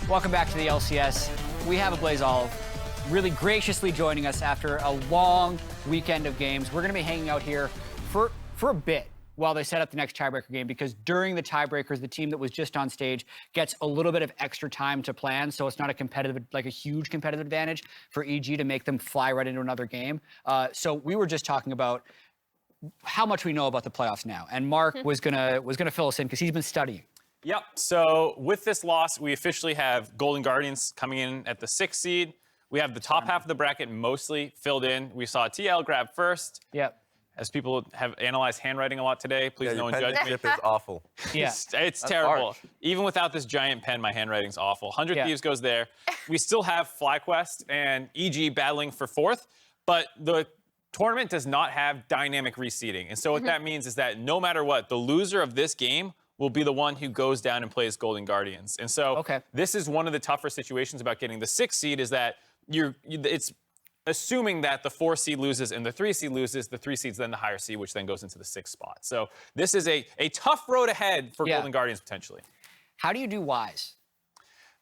Welcome back to the LCS. We have Ablaze Olive really graciously joining us after a long weekend of games. We're going to be hanging out here for a bit while they set up the next tiebreaker game, because during the tiebreakers, the team that was just on stage gets a little bit of extra time to plan, so it's not a competitive, like a huge competitive advantage for EG to make them fly right into another game. So we were just talking about how much we know about the playoffs now, and Mark was gonna fill us in because he's been studying. Yep. So with this loss, we officially have Golden Guardians coming in at the 6th seed. We have the top half of the bracket mostly filled in. We saw TL grab first. Yep. As people have analyzed handwriting a lot today, please no one judge me. Penmanship is awful. Yeah. It's terrible. harsh. Even without this giant pen, my handwriting's awful. Hundred Yeah. Thieves goes there. We still have FlyQuest and EG battling for 4th, but the tournament does not have dynamic reseeding. And so what that means is that no matter what, the loser of this game will be the one who goes down and plays Golden Guardians. And so this is one of the tougher situations about getting the 6th seed, is that it's assuming that the 4 seed loses and the 3 seed loses, the 3 seed's then the higher seed, which then goes into the 6th spot. So this is a tough road ahead for Golden Guardians potentially. How do you do Wise?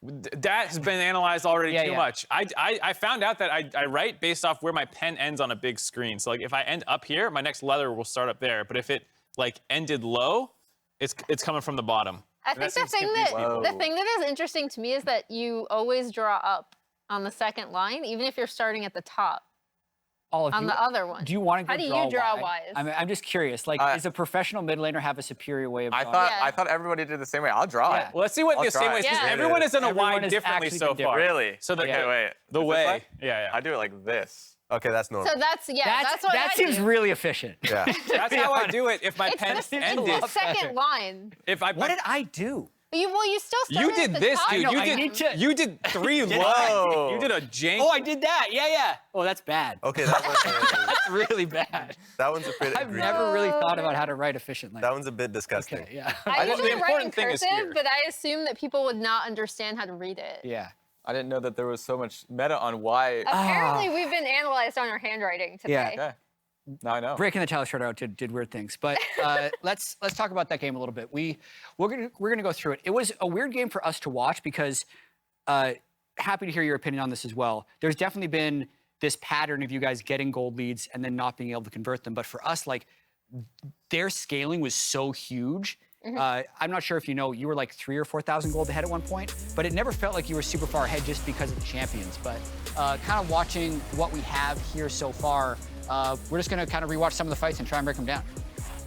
That has been analyzed already too much. I found out that I write based off where my pen ends on a big screen. So like if I end up here, my next letter will start up there. But if it like ended low, it's coming from the bottom. I think the thing that is interesting to me is that you always draw up on the second line, even if you're starting at the top. On the other one. Do you want to go How do you draw Wise? I'm just curious. Like, does a professional mid laner have a superior way of drawing? I thought everybody did the same way. I'll draw it. Well, let's see what the same way is. Yeah. Everyone has done a Everyone wide has differently actually so been far. different. Really? So the wait. The way. I do it like this. Okay, that's normal. So that's what that I seems do. really efficient. Yeah. That's how I do it if my pen It's ended. the second line. What did I do? You still started You did at the this, top. dude. I know, I need to- You did 3 low. I? You did a jank. Oh, I did that. Yeah. Oh, that's bad. Okay, That's really bad. that one's a bit. I've never really thought about how to write efficiently. That one's a bit disgusting. Okay, yeah. I the usually write in important thing is here. cursive, but I assume that people would not understand how to read it. Yeah. I didn't know that there was so much meta on why. Apparently, we've been analyzed on our handwriting today. Yeah. Okay. Now I know. Breaking the Tyler shirt out did weird things, but let's talk about that game a little bit. We're gonna go through it. It was a weird game for us to watch because happy to hear your opinion on this as well. There's definitely been this pattern of you guys getting gold leads and then not being able to convert them. But for us, like their scaling was so huge. I'm not sure if you know, you were like 3,000 or 4,000 gold ahead at one point, but it never felt like you were super far ahead just because of the champions. But kind of watching what we have here so far, we're just gonna kind of rewatch some of the fights and try and break them down.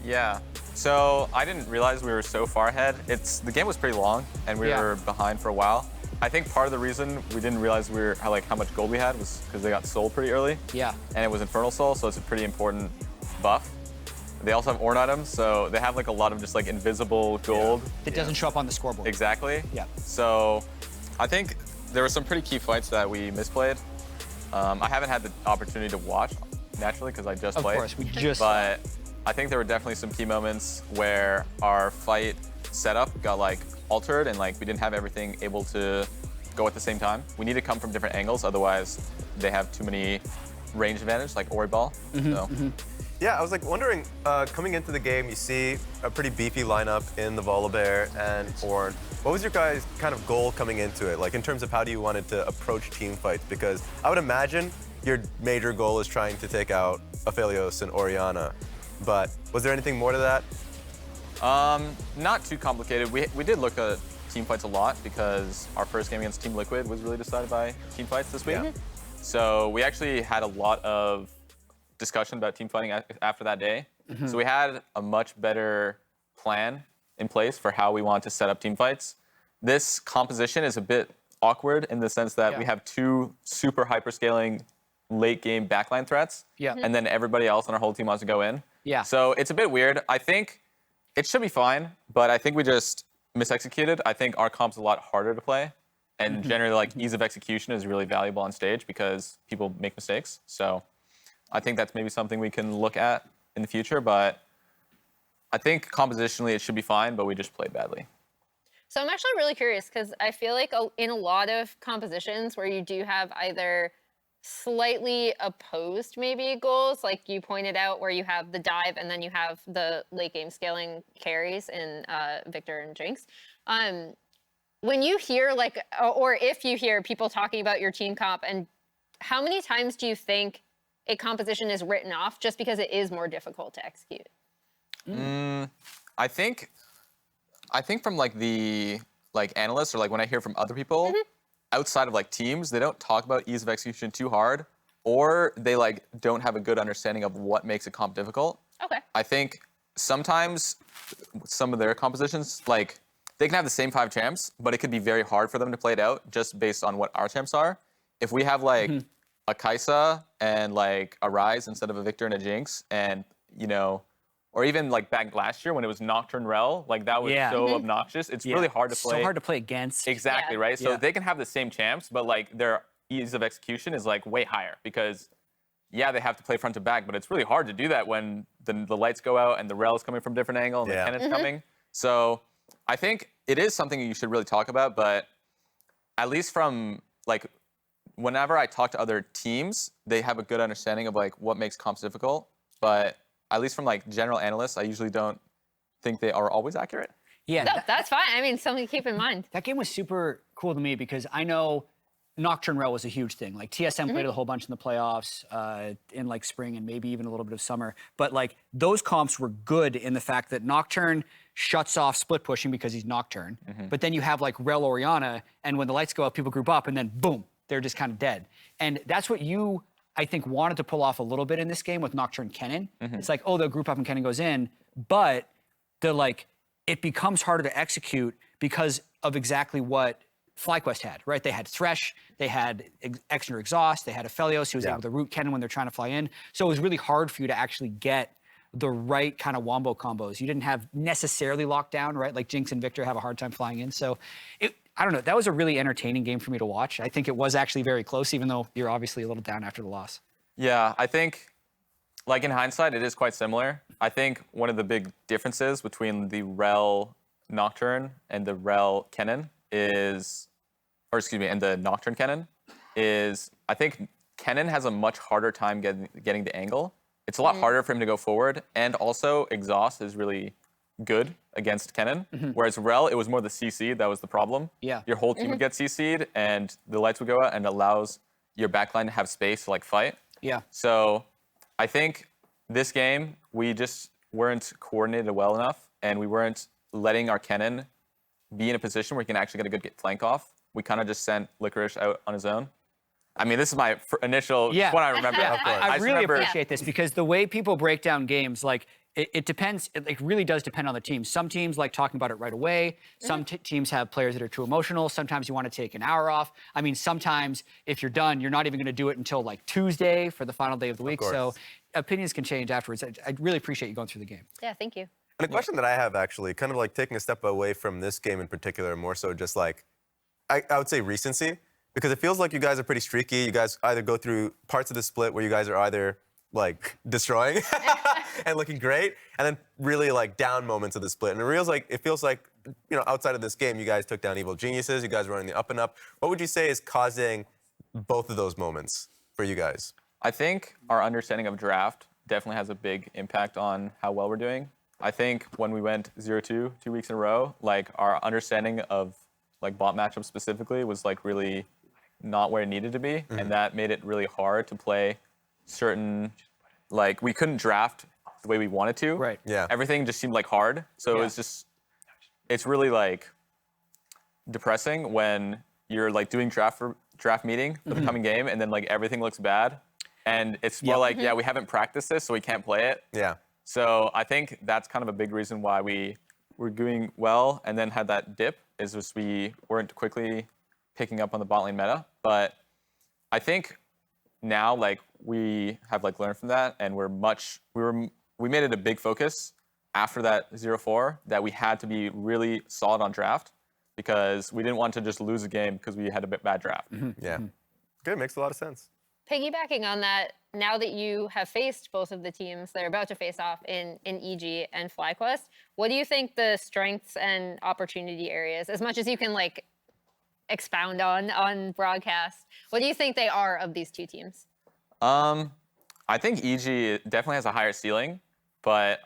Yeah. So I didn't realize we were so far ahead. The game was pretty long and we were behind for a while. I think part of the reason we didn't realize how much gold we had was because they got soul pretty early. Yeah. And it was Infernal Soul, so it's a pretty important buff. They also have Ornn items, so they have like a lot of just like invisible gold. That doesn't show up on the scoreboard. Exactly. Yeah. So I think there were some pretty key fights that we misplayed. I haven't had the opportunity to watch, naturally, because I just played. Of course, we just. But I think there were definitely some key moments where our fight setup got like altered and like we didn't have everything able to go at the same time. We need to come from different angles, otherwise they have too many range advantage, like Ori Ball. Yeah, I was like wondering, coming into the game, you see a pretty beefy lineup in the Volibear and Ornn. What was your guys' kind of goal coming into it? Like in terms of how do you wanted to approach team fights? Because I would imagine your major goal is trying to take out Aphelios and Orianna. But was there anything more to that? Not too complicated. We did look at team fights a lot because our first game against Team Liquid was really decided by team fights this week. Yeah. So we actually had a lot of discussion about team fighting after that day. So we had a much better plan in place for how we want to set up team fights. This composition is a bit awkward in the sense that we have 2 super hyperscaling late game backline threats. Yeah. And then everybody else on our whole team wants to go in. Yeah. So it's a bit weird. I think it should be fine, but I think we just misexecuted. I think our comp's a lot harder to play. And generally, like, ease of execution is really valuable on stage because people make mistakes. So I think that's maybe something we can look at in the future, but I think compositionally it should be fine, but we just played badly. So I'm actually really curious because I feel like in a lot of compositions where you do have either slightly opposed maybe goals, like you pointed out where you have the dive and then you have the late game scaling carries in Victor and Jinx. when you hear like, or if you hear people talking about your team comp, and how many times do you think a composition is written off just because it is more difficult to execute? I think from like the analysts or like when I hear from other people outside of like teams, they don't talk about ease of execution too hard, or they like don't have a good understanding of what makes a comp difficult. Okay. I think sometimes some of their compositions, like they can have the same 5 champs, but it could be very hard for them to play it out just based on what our champs are. If we have like a Kai'Sa and like a Ryze instead of a Victor and a Jinx, and you know, or even like back last year when it was Nocturne Rel, like that was so obnoxious. It's really hard to play. So hard to play against. Exactly, right? So they can have the same champs, but like their ease of execution is like way higher because they have to play front to back, but it's really hard to do that when the lights go out and the Rel is coming from a different angle and the cannon's coming. So I think it is something you should really talk about, but at least from like whenever I talk to other teams, they have a good understanding of like what makes comps difficult, but at least from like general analysts, I usually don't think they are always accurate. Yeah. No, that's fine. I mean, something to keep in mind. That game was super cool to me because I know Nocturne Rel was a huge thing. Like TSM played it a whole bunch in the playoffs in like spring and maybe even a little bit of summer. But like those comps were good in the fact that Nocturne shuts off split pushing because he's Nocturne. But then you have like Rel Orianna, and when the lights go out, people group up and then boom, they're just kind of dead. And that's what you, I think, wanted to pull off a little bit in this game with Nocturne Kennen. It's like, oh, they'll group up and Kennen goes in, but it becomes harder to execute because of exactly what FlyQuest had, right? They had Thresh, they had Exner Exhaust, they had Aphelios who was able to root Kennen when they're trying to fly in. So it was really hard for you to actually get the right kind of wombo combos. You didn't have necessarily locked down, right? Like Jinx and Victor have a hard time flying in. So I don't know, that was a really entertaining game for me to watch. I think it was actually very close, even though you're obviously a little down after the loss. Yeah, I think, like in hindsight, it is quite similar. I think one of the big differences between the Rel Nocturne and the Rel Kennen and the Nocturne Kennen is, I think Kennen has a much harder time getting the angle. It's a lot harder for him to go forward, and also Exhaust is really good against Kennen, whereas Rel, it was more the CC that was the problem. Yeah. Your whole team would get CC'd, and the lights would go out, and it allows your backline to have space to like fight. Yeah. So I think this game, we just weren't coordinated well enough, and we weren't letting our Kennen be in a position where he can actually get a good flank off. We kind of just sent LeTigress out on his own. I mean, this is my initial, what I remember. I just really remember, appreciate this because the way people break down games, like, it depends, it like really does depend on the team. Some teams like talking about it right away. Some teams have players that are too emotional. Sometimes you want to take an hour off. I mean, sometimes if you're done, you're not even going to do it until like Tuesday for the final day of the week. So opinions can change afterwards. I really appreciate you going through the game. Yeah, thank you. And a question that I have actually, kind of like taking a step away from this game in particular, more so just like, I would say recency, because it feels like you guys are pretty streaky. You guys either go through parts of the split where you guys are either like destroying and looking great, and then really like down moments of the split. And it feels like, you know, outside of this game, you guys took down Evil Geniuses, you guys were running the up and up. What would you say is causing both of those moments for you guys? I think our understanding of draft definitely has a big impact on how well we're doing. I think when we went 0-2 2 weeks in a row, like our understanding of like bot matchups specifically was like really not where it needed to be, and that made it really hard to play certain, like we couldn't draft the way we wanted to. Right. Yeah. Everything just seemed like hard. So it was just, it's really like depressing when you're like doing draft meeting for the coming game, and then like everything looks bad, and it's more like, we haven't practiced this, so we can't play it. Yeah. So I think that's kind of a big reason why we were doing well and then had that dip, is just we weren't quickly picking up on the bot lane meta. But I think now like we have like learned from that, and we made it a big focus after that 0-4 that we had to be really solid on draft, because we didn't want to just lose a game because we had a bit bad draft. Yeah. Good, makes a lot of sense. Piggybacking on that, now that you have faced both of the teams that are about to face off in EG and FlyQuest, what do you think the strengths and opportunity areas, as much as you can like expound on broadcast, what do you think they are of these two teams? I think EG definitely has a higher ceiling, but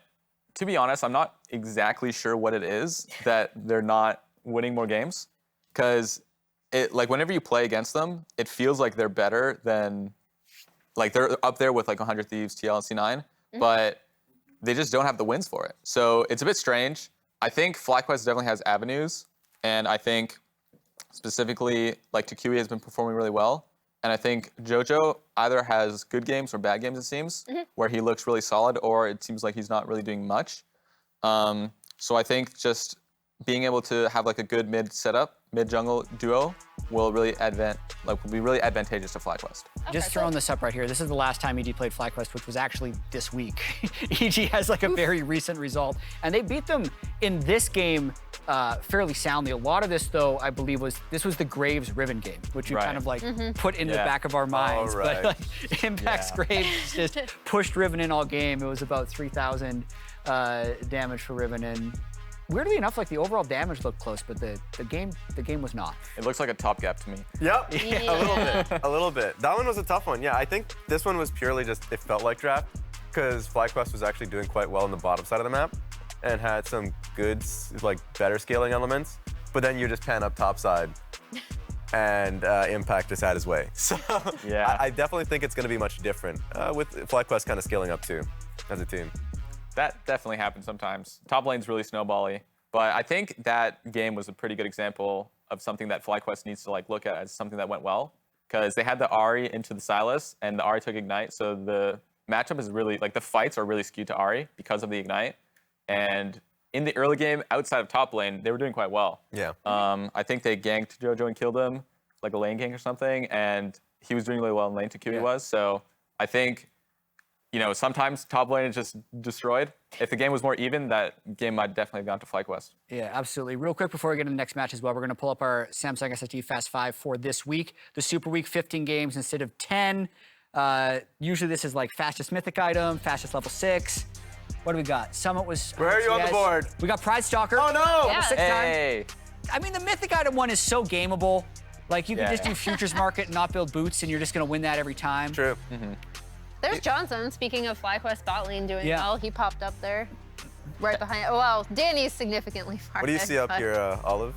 to be honest, I'm not exactly sure what it is that they're not winning more games. because like whenever you play against them, it feels like they're better than, like they're up there with like 100 Thieves, TL, and C9, but they just don't have the wins for it. So it's a bit strange. I think FlyQuest definitely has avenues, and I think specifically like toucouille has been performing really well. And I think Jojo either has good games or bad games, it seems, where he looks really solid, or it seems like he's not really doing much. So I think just being able to have like a good mid setup, mid jungle duo will be really advantageous to FlyQuest. Just throwing this up right here. This is the last time EG played FlyQuest, which was actually this week. EG has like a very recent result, and they beat them in this game fairly soundly. A lot of this, though, I believe was the Graves Riven game, which we kind of like put in the back of our minds. right. But like, Impact's Graves just pushed Riven in all game. It was about 3,000 damage for Riven, and weirdly enough, like the overall damage looked close, but the game was not. It looks like a top gap to me. Yep, a little bit. That one was a tough one. Yeah, I think this one was purely just, it felt like draft, because FlyQuest was actually doing quite well on the bottom side of the map and had some good, like better scaling elements, but then you just pan up top side and Impact just had his way. So Yeah. I definitely think it's going to be much different with FlyQuest kind of scaling up too as a team. That definitely happens sometimes. Top lane's really snowbally, but I think that game was a pretty good example of something that FlyQuest needs to like look at as something that went well, because they had the Ahri into the Sylas, and the Ahri took Ignite, so the matchup is really, like the fights are really skewed to Ahri because of the Ignite, and in the early game, outside of top lane, they were doing quite well. Yeah. I think they ganked Jojo and killed him, like a lane gank or something, and he was doing really well in lane, toucouille was, so I think, you know, sometimes top lane is just destroyed. If the game was more even, that game might definitely have gone to FlyQuest. Yeah, absolutely. Real quick before we get into the next match as well, we're going to pull up our Samsung SSD Fast 5 for this week. The Super Week, 15 games instead of 10. Usually this is like fastest mythic item, fastest level 6. What do we got? Summit was... Where are you on the board? We got Pride Stalker. Oh, no! Level 6 time. Hey! I mean, the mythic item one is so gameable. Like, you can just do futures market and not build boots, and you're just going to win that every time. True. There's Johnsun, speaking of FlyQuest bot lane doing Yeah. well. He popped up there right behind. Oh, well, Danny's significantly far What do you ahead, see up but- here, Olive?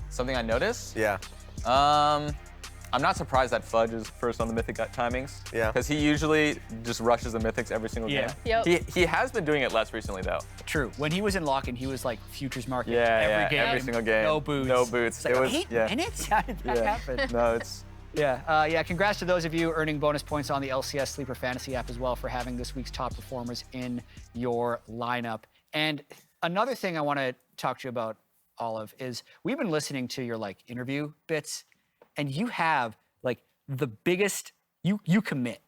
Something I noticed? Yeah. I'm not surprised that Fudge is first on the mythic timings. Yeah. Because he usually just rushes the mythics every single game. Yep. He has been doing it less recently, though. True. When he was in lock-in, he was like futures market Yeah, every game. every single game. No boots. No boots. It's like, It was 8 yeah. minutes? How did that happen? No, it's Yeah, congrats to those of you earning bonus points on the LCS Sleeper Fantasy app as well for having this week's top performers in your lineup. And another thing I want to talk to you about, Olive, is we've been listening to your like interview bits, and you have like the biggest, you commit,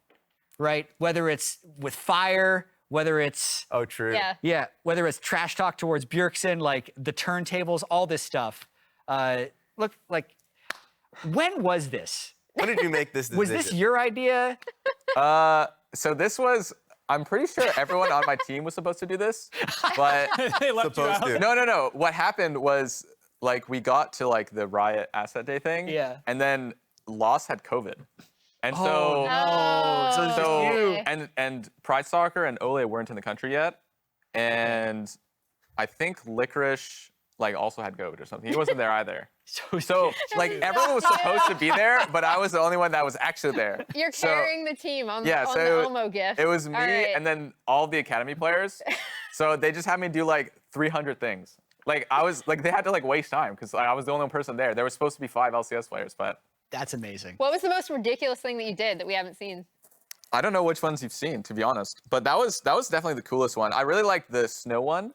right? Whether it's with fire, whether it's Oh, true. Yeah. whether it's trash talk towards Bjergsen, like the turntables, all this stuff. Look, like, when was this? When did you make this decision? Was this your idea? so this was, I'm pretty sure everyone on my team was supposed to do this, but They left you supposed out. to? no. What happened was like we got to like the Riot Asset Day thing, Yeah. and then Lost had COVID, and Oh, so no. So it's just so you. and Pride Stalker and Ole weren't in the country yet, and I think LeTigress like also had COVID or something. He wasn't there either. So like everyone was supposed to be there, but I was the only one that was actually there. You're So- carrying the team on, Yeah, on so the Omo gift. It was me All right. and then all the academy players. So they just had me do like 300 things. Like I was like they had to like waste time because I was the only person there. There was supposed to be 5 LCS players, but That's amazing. What was the most ridiculous thing that you did that we haven't seen? I don't know which ones you've seen, to be honest. But that was definitely the coolest one. I really liked the snow one,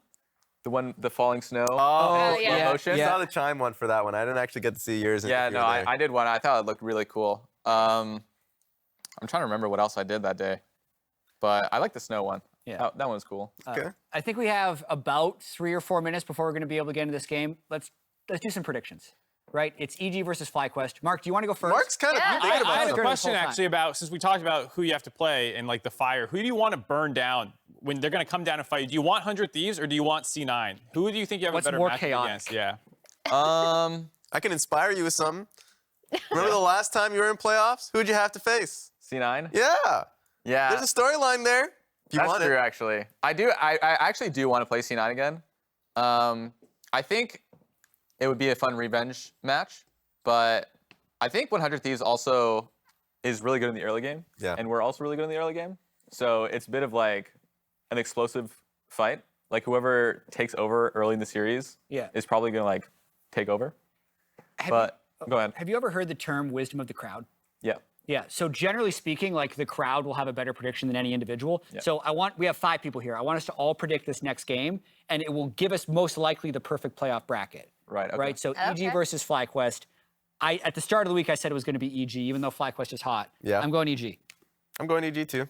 the falling snow. Oh, yeah. slow motion. I saw the chime one for that one. I didn't actually get to see yours. Yeah, if you no, were there. I did one. I thought it looked really cool. I'm trying to remember what else I did that day, but I like the snow one. Yeah. That one was cool. Okay. I think we have about 3 or 4 minutes before we're going to be able to get into this game. Let's do some predictions, right? It's EG versus FlyQuest. Mark, do you want to go first? Mark's kind of Yeah. thinking I about had a something. question whole time. actually about, since we talked about who you have to play and like the fire, who do you want to burn down when they're going to come down and fight you? Do you want 100 Thieves or do you want C9? Who do you think you have What's a better more matchup chaotic? against? Yeah. I can inspire you with something. Remember the last time you were in playoffs? Who'd you have to face? C9. Yeah. Yeah. There's a storyline there. If you That's want true, it. actually. I actually do want to play C9 again. I think it would be a fun revenge match but I think 100 Thieves also is really good in the early game. Yeah. And we're also really good in the early game. So it's a bit of like an explosive fight. Like whoever takes over early in the series is probably going to like take over. Go ahead. Have you ever heard the term wisdom of the crowd? Yeah. Yeah. So generally speaking, like the crowd will have a better prediction than any individual. Yeah. So we have 5 people here. I want us to all predict this next game, and it will give us most likely the perfect playoff bracket. Right. Okay. Right. So EG versus FlyQuest. At the start of the week, I said it was going to be EG, even though FlyQuest is hot. Yeah. I'm going EG. I'm going EG too.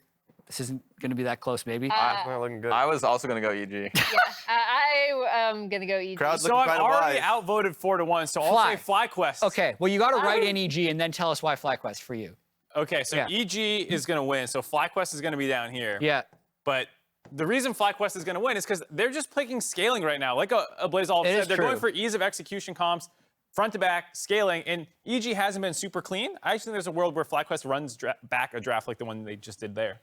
This isn't going to be that close, maybe. Not looking good. I was also going to go EG. Yeah, I am gonna go EG. Crowd's So looking I'm kind of already wise. outvoted 4-1. So I'll Fly. say FlyQuest. Okay. Well, you got to write in EG and then tell us why FlyQuest for you. Okay. So Yeah. EG is going to win. So FlyQuest is going to be down here. Yeah. But the reason FlyQuest is going to win is because they're just picking scaling right now. Like Blazeall It said, is they're true. going for ease of execution comps, front to back, scaling, and EG hasn't been super clean. I actually think there's a world where FlyQuest runs back a draft like the one they just did there.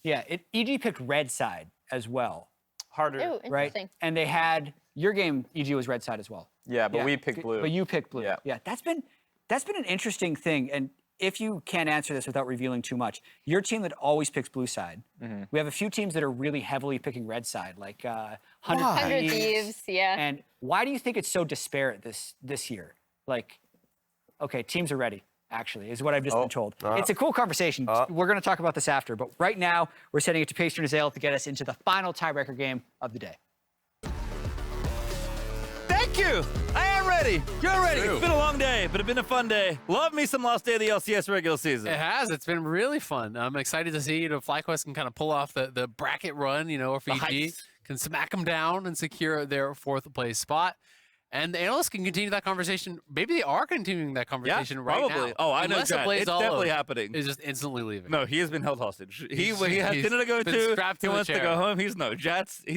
Yeah. EG picked red side as well, Harder. Ooh, right? interesting. And they had your game. EG was red side as well. Yeah, but we picked blue. But you picked blue. Yeah. Yeah. That's been an interesting thing. And if you can't answer this without revealing too much, your team that always picks blue side. We have a few teams that are really heavily picking red side, like Hundred Hundred Thieves, yeah. And why do you think it's so disparate this year? Like, okay, teams are ready, actually, is what I've just been told. It's a cool conversation. We're going to talk about this after, but right now, we're sending it to Pastry and Azael to get us into the final tiebreaker game of the day. Thank you. I am ready. You're ready. It's been a long day, but it's been a fun day. Love me some last day of the LCS regular season. It has. It's been really fun. I'm excited to see, FlyQuest can kind of pull off the bracket run, or if EG heist. can smack them down and secure their 4th place spot. And the analysts can continue that conversation. Maybe they are continuing that conversation right probably. now. Oh, I know, Unless Chad. It's Blazeall definitely happening. is just instantly leaving. No, he has been held hostage. He has he's dinner to go been to. strapped He to the wants to chair. go home. He's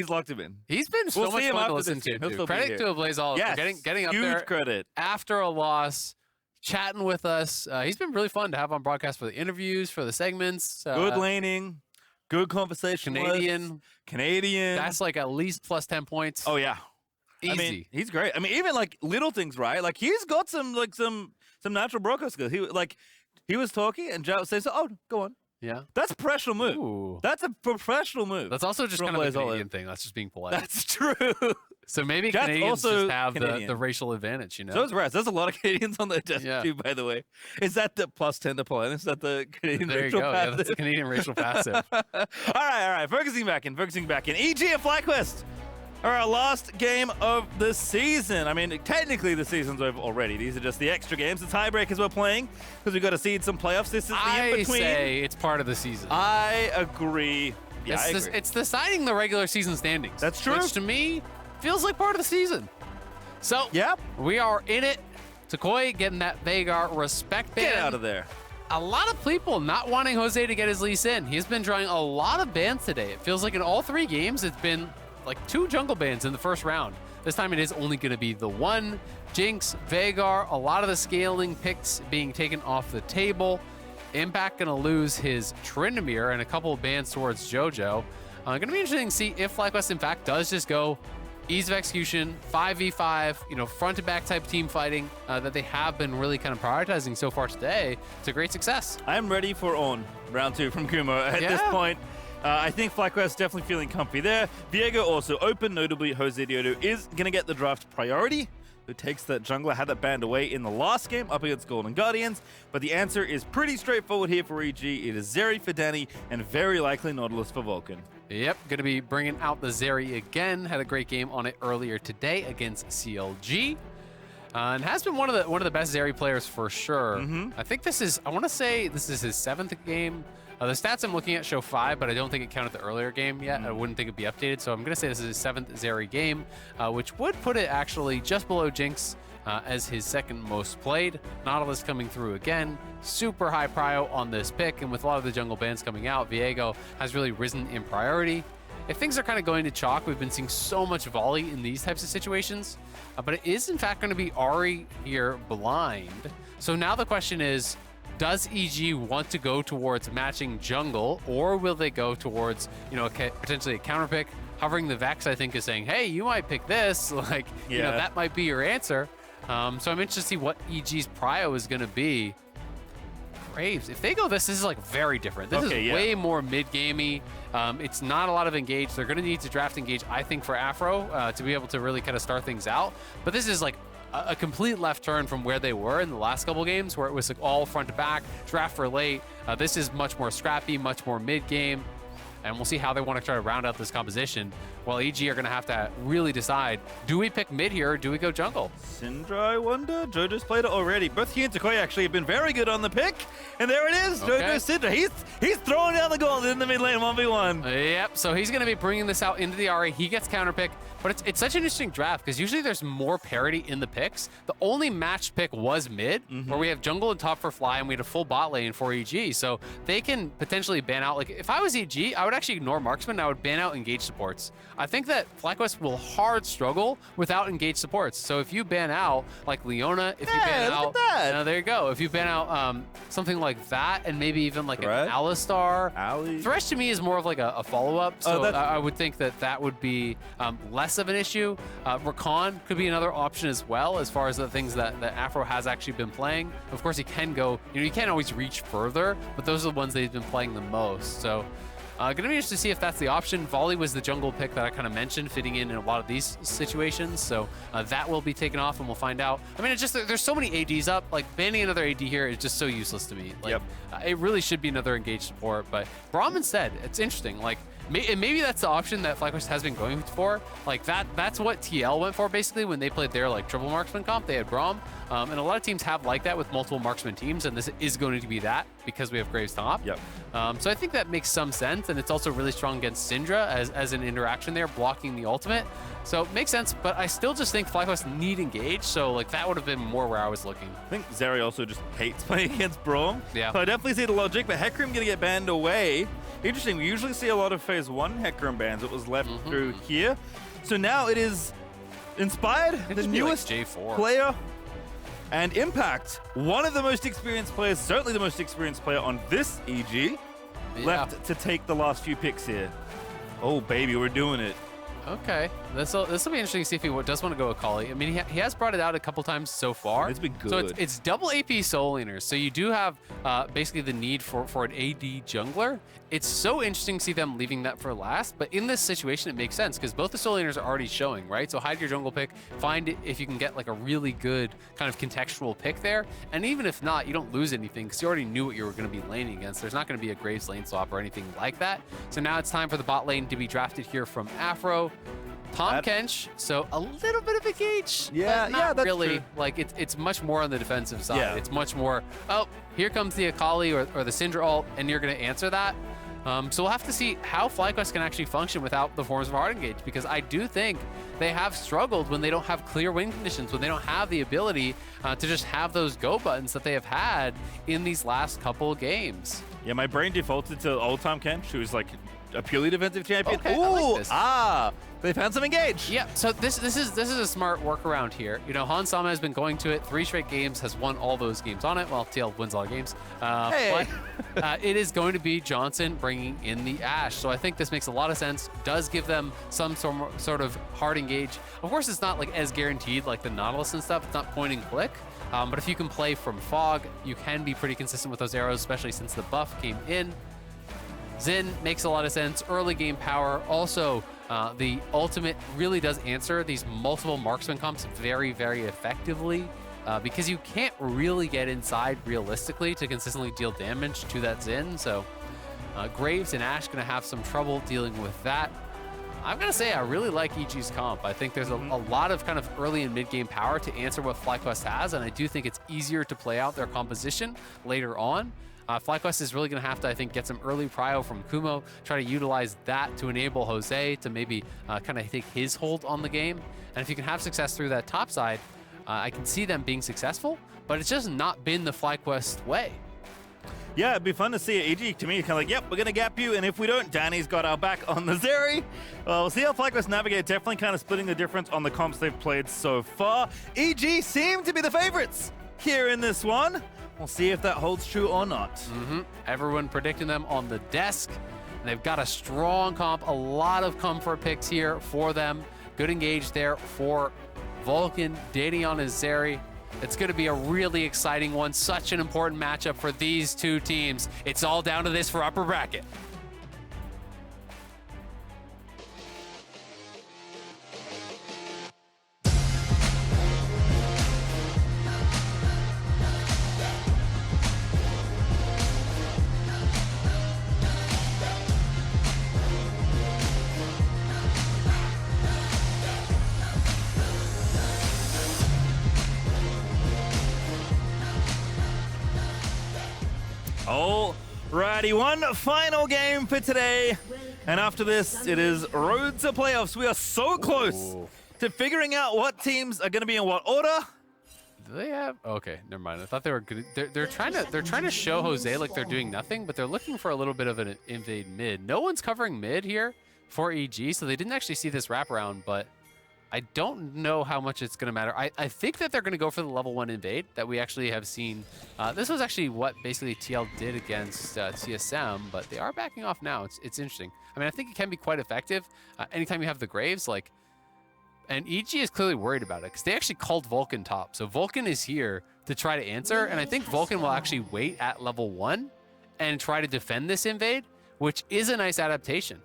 locked him in. He's been so We'll much see him fun to after listen this game. to. He'll too. still be Credit here. to Blazeall Yes. for getting up Huge there credit. after a loss, chatting with us. He's been really fun to have on broadcast for the interviews, for the segments. Good laning. Good conversation. Canadian. That's like at least plus 10 points. Oh, yeah. Easy. I mean, he's great. I mean, even like little things, right? Like he's got some natural broker skills. He was talking and Zhao says, "Oh, go on." Yeah. That's a professional move. Ooh. That's a professional move. That's also just From kind of a Blazeall. Canadian thing. That's just being polite. That's true. So maybe That's Canadians also just have Canadian. the racial advantage, So is Raz. There's a lot of Canadians on the desk Yeah. too, by the way. Is that the plus 10 to play? Is that the Canadian There you racial go. Yeah, passive? that's a Canadian racial passive. all right. Focusing back in. EG and FlyQuest are our last game of the season. I mean, technically the season's over already. These are just the extra games, the tiebreakers we're playing, because we've got to seed some playoffs. This is the I in-between. say it's part of the season. I agree. Yeah, I agree. It's deciding the regular season standings. That's true. Which to me feels like part of the season. So Yep. we are in it. toucouille getting that Viego respect ban. Get out of there. A lot of people not wanting Jose to get his lease in. He's been drawing a lot of bans today. It feels like in all 3 games, it's been like 2 jungle bans in the first round. This time it is only going to be the 1. Jinx, Viego, a lot of the scaling picks being taken off the table. Impact going to lose his Tryndamere and a couple of bans towards JoJo. Going to be interesting to see if FlyQuest, in fact, does just go ease of execution, 5v5, front to back type team fighting that they have been really kind of prioritizing so far today to great success. I'm ready for on round 2 from Kumo at this Yeah. point. I think FlyQuest definitely feeling comfy there. Viego also open, notably Josedeodo is going to get the draft priority. Who takes that jungler, had that banned away in the last game up against Golden Guardians. But the answer is pretty straightforward here for EG. It is Zeri for Danny and very likely Nautilus for Vulcan. Yep, going to be bringing out the Zeri again. Had a great game on it earlier today against CLG. And has been one of the best Zeri players for sure. I think I want to say this is his 7th game. The stats I'm looking at show 5, but I don't think it counted the earlier game yet. I wouldn't think it'd be updated. So I'm going to say this is his 7th Zeri game, which would put it actually just below Jinx as his 2nd most played. Nautilus coming through again. Super high prio on this pick. And with a lot of the jungle bans coming out, Viego has really risen in priority. If things are kind of going to chalk, we've been seeing so much volley in these types of situations. But it is, in fact, going to be Ahri here blind. So now the question is, does EG want to go towards matching jungle, or will they go towards, potentially a counter pick? Hovering the Vex, I think, is saying, hey, you might pick this. That might be your answer. So I'm interested to see what EG's prio is going to be. Graves, if they go this is like very different. This is way more mid-gamey. It's not a lot of engage. They're going to need to draft engage, I think, for Afro to be able to really kind of start things out. But this is like a complete left turn from where they were in the last couple games, where it was like all front to back, draft for late. This is much more scrappy, much more mid-game. And we'll see how they want to try to round out this composition. While EG are going to have to really decide, do we pick mid here or do we go jungle? Syndra, I wonder? Jojo's played it already. Both he and toucouille actually have been very good on the pick. And there it is, Jojo Syndra. He's throwing down the gold in the mid lane 1v1. Yep, so he's going to be bringing this out into the Ahri. He gets counter pick, but it's such an interesting draft because usually there's more parity in the picks. The only matched pick was mid, where we have jungle and top for Fly, and we had a full bot lane for EG. So they can potentially ban out, like if I was EG, I would actually ignore marksman and I would ban out engage supports. I think that FlyQuest will hard struggle without engage supports. So if you ban out like Leona, if you ban out, there you go. If you ban out something like that, and maybe even like an Alistar. Thresh to me is more of like a follow-up. So I would think that that would be less of an issue. Rakan could be another option as well, as far as the things that Afro has actually been playing. Of course, he can go, you can't always reach further, but those are the ones that he's been playing the most. So going to be interested to see if that's the option. Volley was the jungle pick that I kind of mentioned, fitting in a lot of these situations. So that will be taken off, and we'll find out. I mean, it's just there's so many ADs up. Like banning another AD here is just so useless to me. Like, it really should be another engaged support. But Braum instead, it's interesting. Like maybe that's the option that FlyQuest has been going for. Like that's what TL went for basically when they played their like triple marksman comp. They had Braum. And a lot of teams have like that with multiple marksman teams, and this is going to be that because we have Graves top. So I think that makes some sense, and it's also really strong against Syndra as an interaction there, blocking the ultimate. So it makes sense, but I still just think FlyQuest need engage, so like that would have been more where I was looking. I think Zeri also just hates playing against Braum. Yeah. So I definitely see the logic, but Hecarim going to get banned away. Interesting, we usually see a lot of phase 1 Hecarim bans. It was left through here. So now it is Inspired, the newest like J4 player. And Impact, one of the most experienced players, certainly the most experienced player on this EG, left to take the last few picks here. Oh, baby, we're doing it. Okay, this will be interesting to see if he does want to go Akali. I mean, he has brought it out a couple times so far. It's been good. So it's double AP soul laners. So you do have basically the need for an AD jungler. It's so interesting to see them leaving that for last, but in this situation, it makes sense because both the soul laners are already showing, right? So hide your jungle pick, find it if you can get like a really good kind of contextual pick there. And even if not, you don't lose anything because you already knew what you were going to be laning against. There's not going to be a Graves lane swap or anything like that. So now it's time for the bot lane to be drafted here from Afro. Tahm Kench, so a little bit of a gauge. But not that's really. true. Like it's much more on the defensive side. Yeah. It's much more, oh, here comes the Akali or the Syndra ult, and you're going to answer that. So we'll have to see how FlyQuest can actually function without the forms of hard engage, because I do think they have struggled when they don't have clear win conditions, when they don't have the ability to just have those go buttons that they have had in these last couple of games. Yeah, my brain defaulted to old Tahm Kench, who's like a purely defensive champion. Okay, Ooh, I like this. They found some engage. Yeah, so this is a smart workaround here. You know, Hans Sama has been going to it 3 straight games, has won all those games on it. Well, TL wins all the games. Hey. But it is going to be Johnsun bringing in the Ashe. So I think this makes a lot of sense. Does give them some sort of hard engage. Of course, it's not like as guaranteed like the Nautilus and stuff. It's not point and click. But if you can play from fog, you can be pretty consistent with those arrows, especially since the buff came in. Xin makes a lot of sense. Early game power. Also, the ultimate really does answer these multiple marksman comps very, very effectively because you can't really get inside realistically to consistently deal damage to that Xin. So Graves and Ashe going to have some trouble dealing with that. I'm going to say I really like EG's comp. I think there's a lot of kind of early and mid-game power to answer what FlyQuest has, and I do think it's easier to play out their composition later on. FlyQuest is really going to have to, I think, get some early prio from Kumo, try to utilize that to enable Jose to maybe kind of take his hold on the game. And if you can have success through that top side, I can see them being successful, but it's just not been the FlyQuest way. Yeah, it'd be fun to see it. EG, to me, kind of like, yep, we're going to gap you, and if we don't, Danny's got our back on the Zeri. Well, we'll see how FlyQuest navigate, definitely kind of splitting the difference on the comps they've played so far. EG seem to be the favorites here in this one. We'll see if that holds true or not. Everyone predicting them on the desk. They've got a strong comp, a lot of comfort picks here for them. Good engage there for Vulcan dating on his Zeri. It's going to be a really exciting one. Such an important matchup for these two teams. It's all down to this for upper bracket. Alrighty, one final game for today. And after this, it is road to playoffs. We are so close to figuring out what teams are going to be in what order. Do they have? Okay, never mind. I thought they were good. They're trying to show Jose like they're doing nothing, but they're looking for a little bit of an invade mid. No one's covering mid here for EG, so they didn't actually see this wraparound, but I don't know how much it's going to matter. I think that they're going to go for the level 1 invade that we actually have seen. This was actually what basically TL did against TSM, but they are backing off now. It's interesting. I mean, I think it can be quite effective. Anytime you have the Graves, like, and EG is clearly worried about it because they actually called Vulcan top. So Vulcan is here to try to answer, and I think Vulcan will actually wait at level 1 and try to defend this invade, which is a nice adaptation.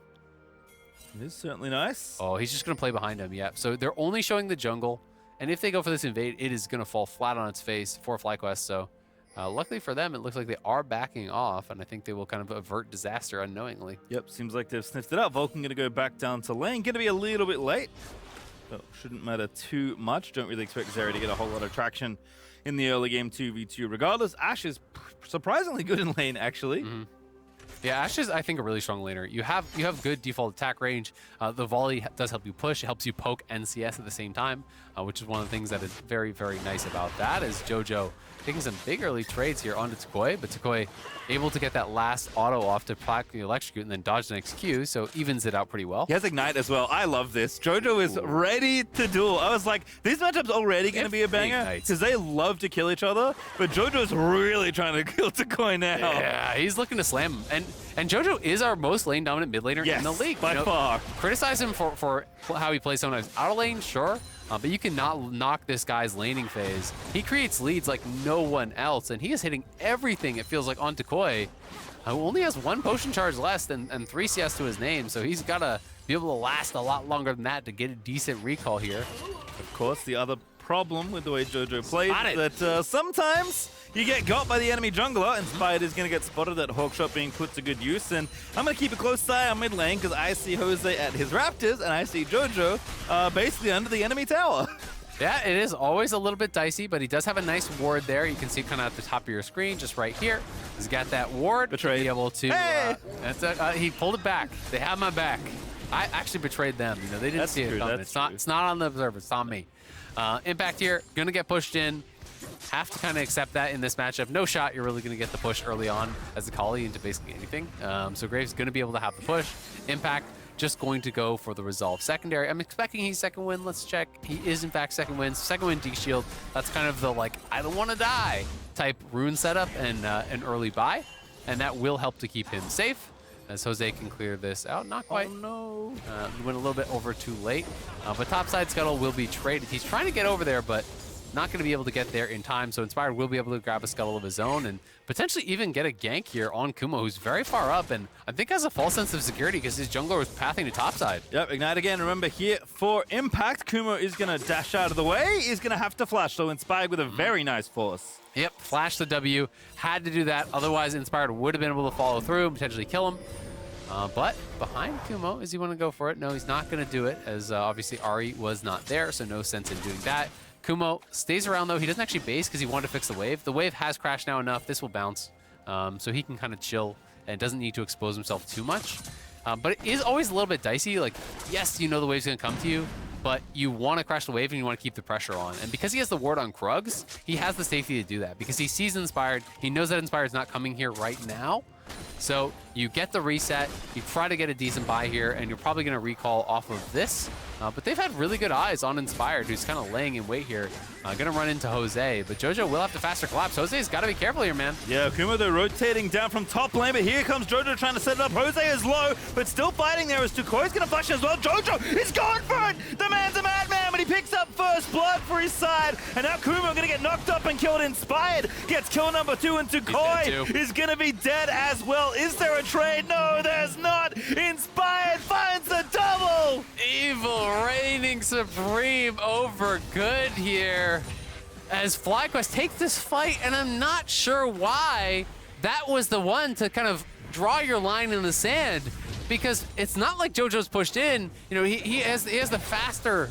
It is certainly nice. Oh, he's just going to play behind him, yeah. So they're only showing the jungle, and if they go for this invade, it is going to fall flat on its face for FlyQuest. So luckily for them, it looks like they are backing off, and I think they will kind of avert disaster unknowingly. Yep, seems like they've sniffed it out. Vulcan going to go back down to lane. Going to be a little bit late, but shouldn't matter too much. Don't really expect Zeri to get a whole lot of traction in the early game 2v2. Regardless, Ashe is surprisingly good in lane, actually. Mm-hmm. Yeah, Ashe is, I think, a really strong laner. You have good default attack range. The volley does help you push. It helps you poke NCS at the same time, which is one of the things that is very, very nice about that. Is Jojo taking some big early trades here onto toucouille, but toucouille able to get that last auto off to practically electrocute and then dodge the next Q, so evens it out pretty well. He has Ignite as well. I love this. Jojo is ready to duel. I was like, these matchups already going to be a banger because they love to kill each other, but Jojo's really trying to kill toucouille now. Yeah, he's looking to slam him. And Jojo is our most lane dominant mid laner in the league. By far. Criticize him for how he plays sometimes out of lane, sure, but you cannot knock this guy's laning phase. He creates leads like no one else, and he is hitting everything, it feels like, on toucouille, who only has 1 potion charge less and 3 CS to his name, so he's got to be able to last a lot longer than that to get a decent recall here. Of course, the other problem with the way Jojo plays is that sometimes you get got by the enemy jungler. Inspired is going to get spotted at Hawkshot being put to good use, and I'm going to keep a close eye on mid lane because I see Jose at his Raptors and I see Jojo basically under the enemy tower. Yeah, it is always a little bit dicey, but he does have a nice ward there. You can see kind of at the top of your screen, just right here. He's got that ward. Betrayed. To be able to. Hey! He pulled it back. They have my back. I actually betrayed them. You know, they didn't see it coming. It's not on the observer. It's on me. Impact here, gonna get pushed in. Have to kind of accept that in this matchup. No shot, you're really going to get the push early on as Akali into basically anything. So Graves going to be able to have the push. Impact just going to go for the resolve secondary. I'm expecting he's second win. Let's check. He is in fact second win. Second win D-Shield. That's kind of the like, I don't want to die type rune setup and an early buy. And that will help to keep him safe as Jose can clear this out. Not quite. Oh, no. Went a little bit over too late. But topside Scuttle will be traded. He's trying to get over there, but not going to be able to get there in time, so Inspired will be able to grab a Scuttle of his own and potentially even get a gank here on Kumo, who's very far up and I think has a false sense of security because his jungler was pathing to topside. Yep, Ignite again. Remember here for Impact, Kumo is going to dash out of the way. He's going to have to flash, so Inspired with a very nice force. Yep, flash the W. Had to do that, otherwise Inspired would have been able to follow through and potentially kill him. But behind Kumo, is he want to go for it? No, he's not going to do it, as obviously Ahri was not there, so no sense in doing that. Kumo stays around, though. He doesn't actually base because he wanted to fix the wave. The wave has crashed now enough. This will bounce, so he can kind of chill and doesn't need to expose himself too much. But it is always a little bit dicey. Like, yes, you know the wave's going to come to you, but you want to crash the wave and you want to keep the pressure on. And because he has the ward on Krugs, he has the safety to do that because he sees Inspired. He knows that Inspired's not coming here right now. So you get the reset, you try to get a decent buy here, and you're probably going to recall off of this. But they've had really good eyes on Inspired, who's kind of laying in wait here. Going to run into Jose, but Jojo will have to faster collapse. Jose's got to be careful here, man. Yeah, Kumo, they're rotating down from top lane, but here comes Jojo trying to set it up. Jose is low, but still fighting there as toucouille's going to flash as well. Jojo is going for it! The man's a madman, but he he picks up first blood for his side. And now Kumo gonna get knocked up and killed. Inspired gets kill number 2, and toucouille is gonna be dead as well. Is there a trade? No, there's not. Inspired finds the double. Evil reigning supreme over good here as FlyQuest takes this fight, and I'm not sure why that was the one to kind of draw your line in the sand, because it's not like JoJo's pushed in. You know, he has the faster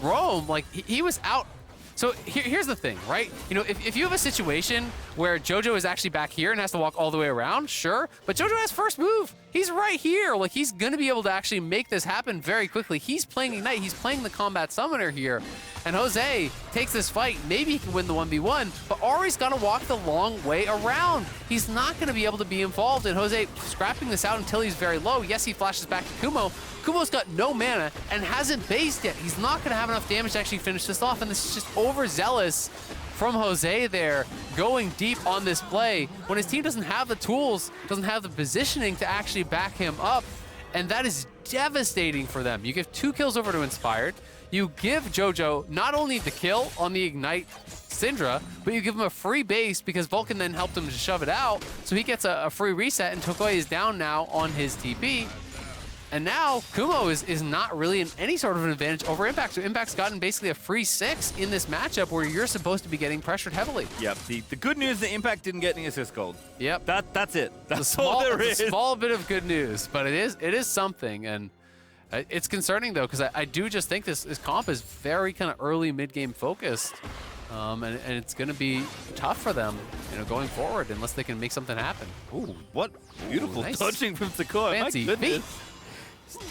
roam. Like, he was out. So here's the thing, right? You know, if you have a situation where JoJo is actually back here and has to walk all the way around, sure, but JoJo has first move. He's right here. Like, he's gonna be able to actually make this happen very quickly. He's playing Ignite, he's playing the combat summoner here. And Jose takes this fight, maybe he can win the 1v1, but Ahri's gotta walk the long way around. He's not gonna be able to be involved, and Jose scrapping this out until he's very low. Yes, he flashes back to Kumo. Kumo's got no mana and hasn't based yet. He's not gonna have enough damage to actually finish this off, and this is just overzealous from Jose there, going deep on this play when his team doesn't have the tools, doesn't have the positioning to actually back him up, and that is devastating for them. You give 2 kills over to Inspired, you give JoJo not only the kill on the Ignite Syndra, but you give him a free base because Vulcan then helped him to shove it out, so he gets a free reset, and toucouille is down now on his TP. And now Kumo is not really in any sort of an advantage over Impact. So Impact's gotten basically a free 6 in this matchup where you're supposed to be getting pressured heavily. Yep, the good news, the Impact didn't get any assist gold. Yep. That's it. That's all there is. It's a small bit of good news, but it is something. And it's concerning though, because I do just think this comp is very kind of early mid-game focused. And it's going to be tough for them, you know, going forward unless they can make something happen. Ooh, what beautiful nice. touching from toucouille. Fancy My goodness. feet.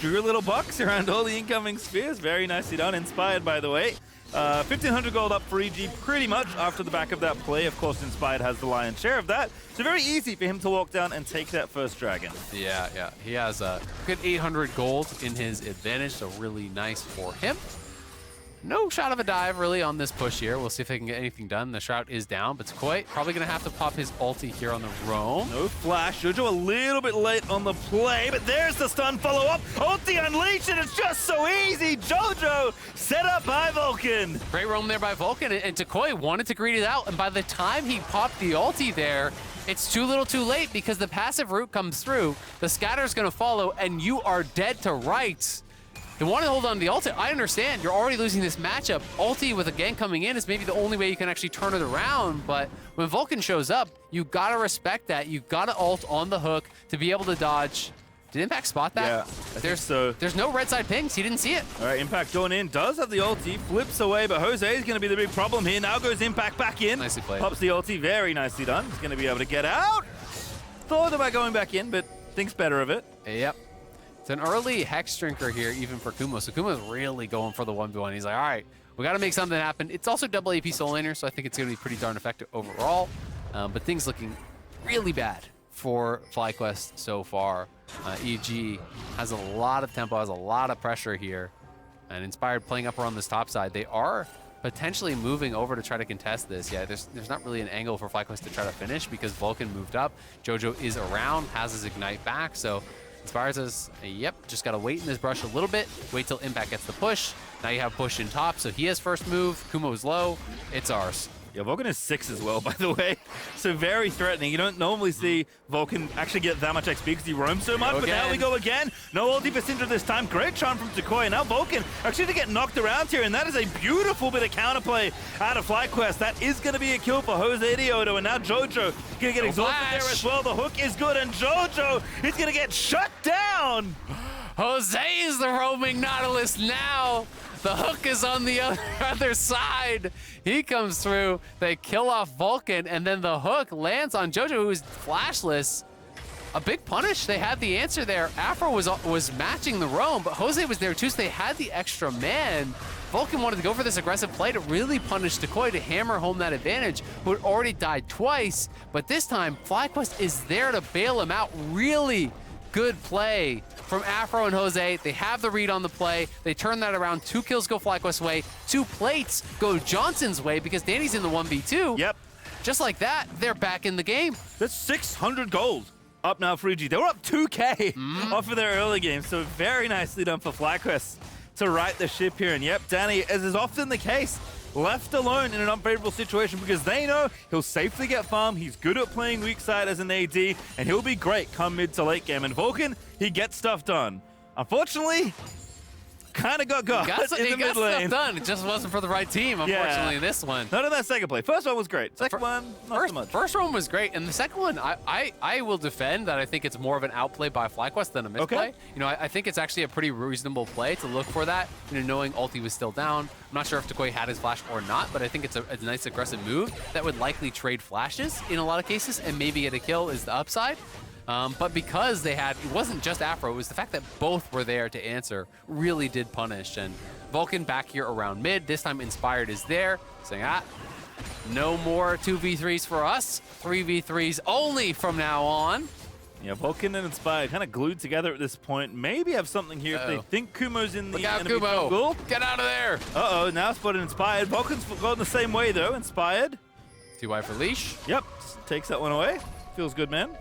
Drew a little box around all the incoming spheres. Very nicely done. Inspired, by the way. 1,500 gold up for EG pretty much after the back of that play. Of course, Inspired has the lion's share of that. So very easy for him to walk down and take that first dragon. Yeah. He has a good 800 gold in his advantage, so really nice for him. No shot of a dive really on this push here. We'll see if they can get anything done. The Shroud is down, but toucouille probably going to have to pop his ulti here on the roam. No flash. JoJo a little bit late on the play, but there's the stun follow-up. Ulti unleashed, and it's just so easy. JoJo set up by Vulcan. Great roam there by Vulcan, and toucouille wanted to greet it out, and by the time he popped the ulti there, it's too little too late because the passive route comes through, the scatter's going to follow, and you are dead to rights. They want to hold on to the ulti. I understand. You're already losing this matchup. Ulti with a gank coming in is maybe the only way you can actually turn it around, but when Vulcan shows up, you got to respect that. You got to ult on the hook to be able to dodge. Did Impact spot that? Yeah, I think so. There's no red side pings. He didn't see it. All right, Impact going in. Does have the ulti. Flips away, but Jose is going to be the big problem here. Now goes Impact back in. Nicely played. Pops the ulti. Very nicely done. He's going to be able to get out. Thought about going back in, but thinks better of it. Yep. It's an early Hex Drinker here, even for Kumo. So Kumo's really going for the 1v1. He's like, all right, we got to make something happen. It's also double AP Soul Laner, so I think it's going to be pretty darn effective overall. But things looking really bad for FlyQuest so far. EG has a lot of tempo, has a lot of pressure here. And Inspired playing up around this top side. They are potentially moving over to try to contest this. Yeah, there's not really an angle for FlyQuest to try to finish because Vulcan moved up. JoJo is around, has his Ignite back, so Inspired says, yep, just got to wait in this brush a little bit, wait till Impact gets the push. Now you have push in top, so he has first move, Kumo's low, it's ours. Yeah, Vulcan is 6 as well, by the way. So very threatening. You don't normally see Vulcan actually get that much XP because he roams so much, but now we go again. No ulti for Syndra this time. Great charm from toucouille. Now Vulcan actually to get knocked around here, and that is a beautiful bit of counterplay out of FlyQuest. That is going to be a kill for Josedeodo, and now JoJo going to get exhausted there as well. The hook is good, and JoJo is going to get shut down. Jose is the roaming Nautilus now. The hook is on the other side. He comes through, they kill off Vulcan, and then the hook lands on JoJo, who is flashless. A big punish, they had the answer there. Afro was matching the roam, but Jose was there too, so they had the extra man. Vulcan wanted to go for this aggressive play to really punish toucouille to hammer home that advantage, who had already died twice, but this time, FlyQuest is there to bail him out. Really good play from Afro and Jose. They have the read on the play. They turn that around. 2 kills go FlyQuest's way. 2 plates go Johnsun's way because Danny's in the 1v2. Yep. Just like that, they're back in the game. That's 600 gold up now for EG. They were up 2K off of their early game, so very nicely done for FlyQuest to right the ship here. And yep, Danny, as is often the case, left alone in an unfavorable situation because they know he'll safely get farm. He's good at playing weak side as an AD, and he'll be great come mid to late game. And Vulcan, he gets stuff done. Unfortunately, kind of got in the mid lane. Stuff done. It just wasn't for the right team, unfortunately, in this one. Not in that second play. First one was great. Second one, not so much. First one was great, and the second one, I will defend that I think it's more of an outplay by FlyQuest than a misplay. You know, I think it's actually a pretty reasonable play to look for that, you know, knowing ulti was still down. I'm not sure if toucouille had his flash or not, but I think it's a nice aggressive move that would likely trade flashes in a lot of cases and maybe get a kill is the upside. But because they had, it wasn't just aphromoo, it was the fact that both were there to answer really did punish. And Vulcan back here around mid. This time Inspired is there, saying, no more 2v3s for us. 3v3s only from now on. Yeah, Vulcan and Inspired kind of glued together at this point. Maybe have something here if they think Kumo's in the enemy Kumo. jungle. Get out of there. Uh-oh, now spotted Inspired. Vulcan's gone the same way, though. Inspired. TY for leash. Yep, takes that one away. Feels good, man.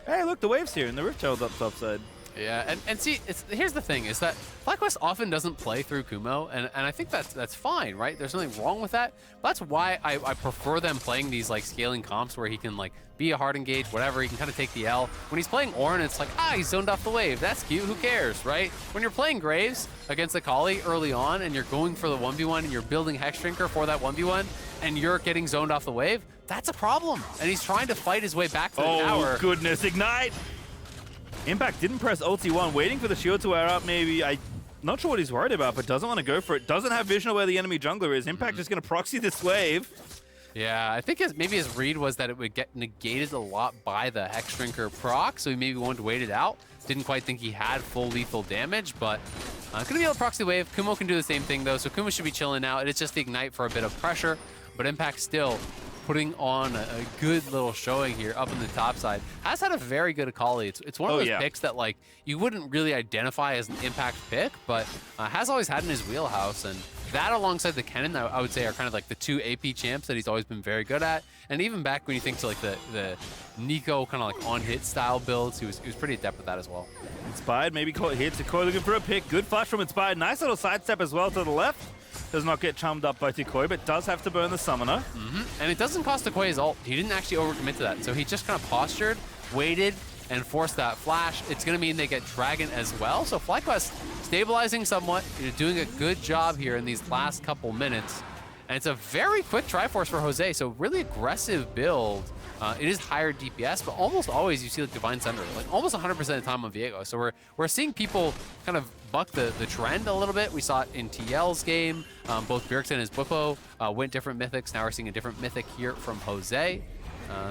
Hey, look, the wave's here, and the Rift Child's up topside. Yeah, and see, here's the thing, is that FlyQuest often doesn't play through Kumo, and I think that's fine, right? There's nothing wrong with that. That's why I prefer them playing these, like, scaling comps where he can, like, be a hard engage, whatever, he can kind of take the L. When he's playing Ornn, it's like, he's zoned off the wave. That's cute, who cares, right? When you're playing Graves against Akali early on, and you're going for the 1v1, and you're building Hexdrinker for that 1v1, and you're getting zoned off the wave, that's a problem. And he's trying to fight his way back to the tower. Oh, goodness, Ignite! Impact didn't press ulti 1, waiting for the shield to wear up maybe. I'm not sure what he's worried about, but doesn't want to go for it. Doesn't have vision of where the enemy jungler is. Impact just going to proxy this wave. Yeah, I think maybe his read was that it would get negated a lot by the Hexdrinker proc, so he maybe wanted to wait it out. Didn't quite think he had full lethal damage, but gonna be able to proxy wave. Kumo can do the same thing though, so Kumo should be chilling out. It's just the Ignite for a bit of pressure, but Impact still putting on a good little showing here up in the top side. Has had a very good Akali. It's one of those picks that, like, you wouldn't really identify as an Impact pick, but has always had in his wheelhouse. And that alongside the Kennen, I would say, are kind of like the two AP champs that he's always been very good at. And even back when you think to like the Nico kind of like on-hit style builds, he was pretty adept with that as well. Inspired, maybe caught here. toucouille looking for a pick. Good flash from Inspired. Nice little sidestep as well to the left. Does not get chummed up by toucouille, but does have to burn the summoner. And it doesn't cost toucouille his ult. He didn't actually overcommit to that. So he just kind of postured, waited, and forced that flash. It's going to mean they get Dragon as well. So FlyQuest stabilizing somewhat. You're doing a good job here in these last couple minutes. And it's a very quick Triforce for Jose. So really aggressive build. It is higher DPS, but almost always you see like Divine Thunder, like almost 100% of the time on Viego. So we're seeing people kind of buck the trend a little bit. We saw it in TL's game. Both Bjergsen and his Buklo went different mythics. Now we're seeing a different mythic here from Jose.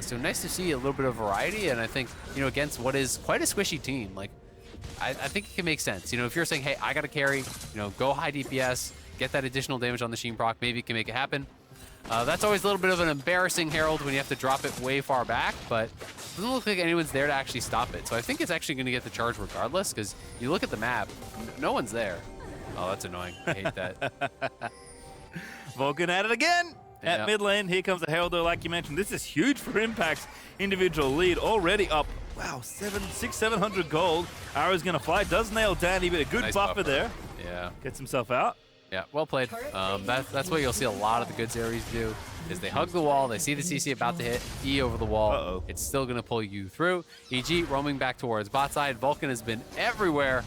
So nice to see a little bit of variety. And I think, you know, against what is quite a squishy team, like I think it can make sense. You know, if you're saying, hey, I got to carry, you know, go high DPS, get that additional damage on the Sheen proc, maybe it can make it happen. That's always a little bit of an embarrassing herald when you have to drop it way far back, but it doesn't look like anyone's there to actually stop it. So I think it's actually going to get the charge regardless, because you look at the map, no one's there. Oh, that's annoying. I hate that. Vulcan at it again. At mid lane, here comes the herald, though, like you mentioned. This is huge for Impact's individual lead. Already up, wow, 700 gold. Ahri's going to fly. Does nail Danny, but a good Nice buffer there. Yeah. Gets himself out. Yeah, well played. That's what you'll see a lot of the good Zeris do, is they hug the wall, they see the CC about to hit, E over the wall. It's still going to pull you through. EG roaming back towards bot side. Vulcan has been everywhere.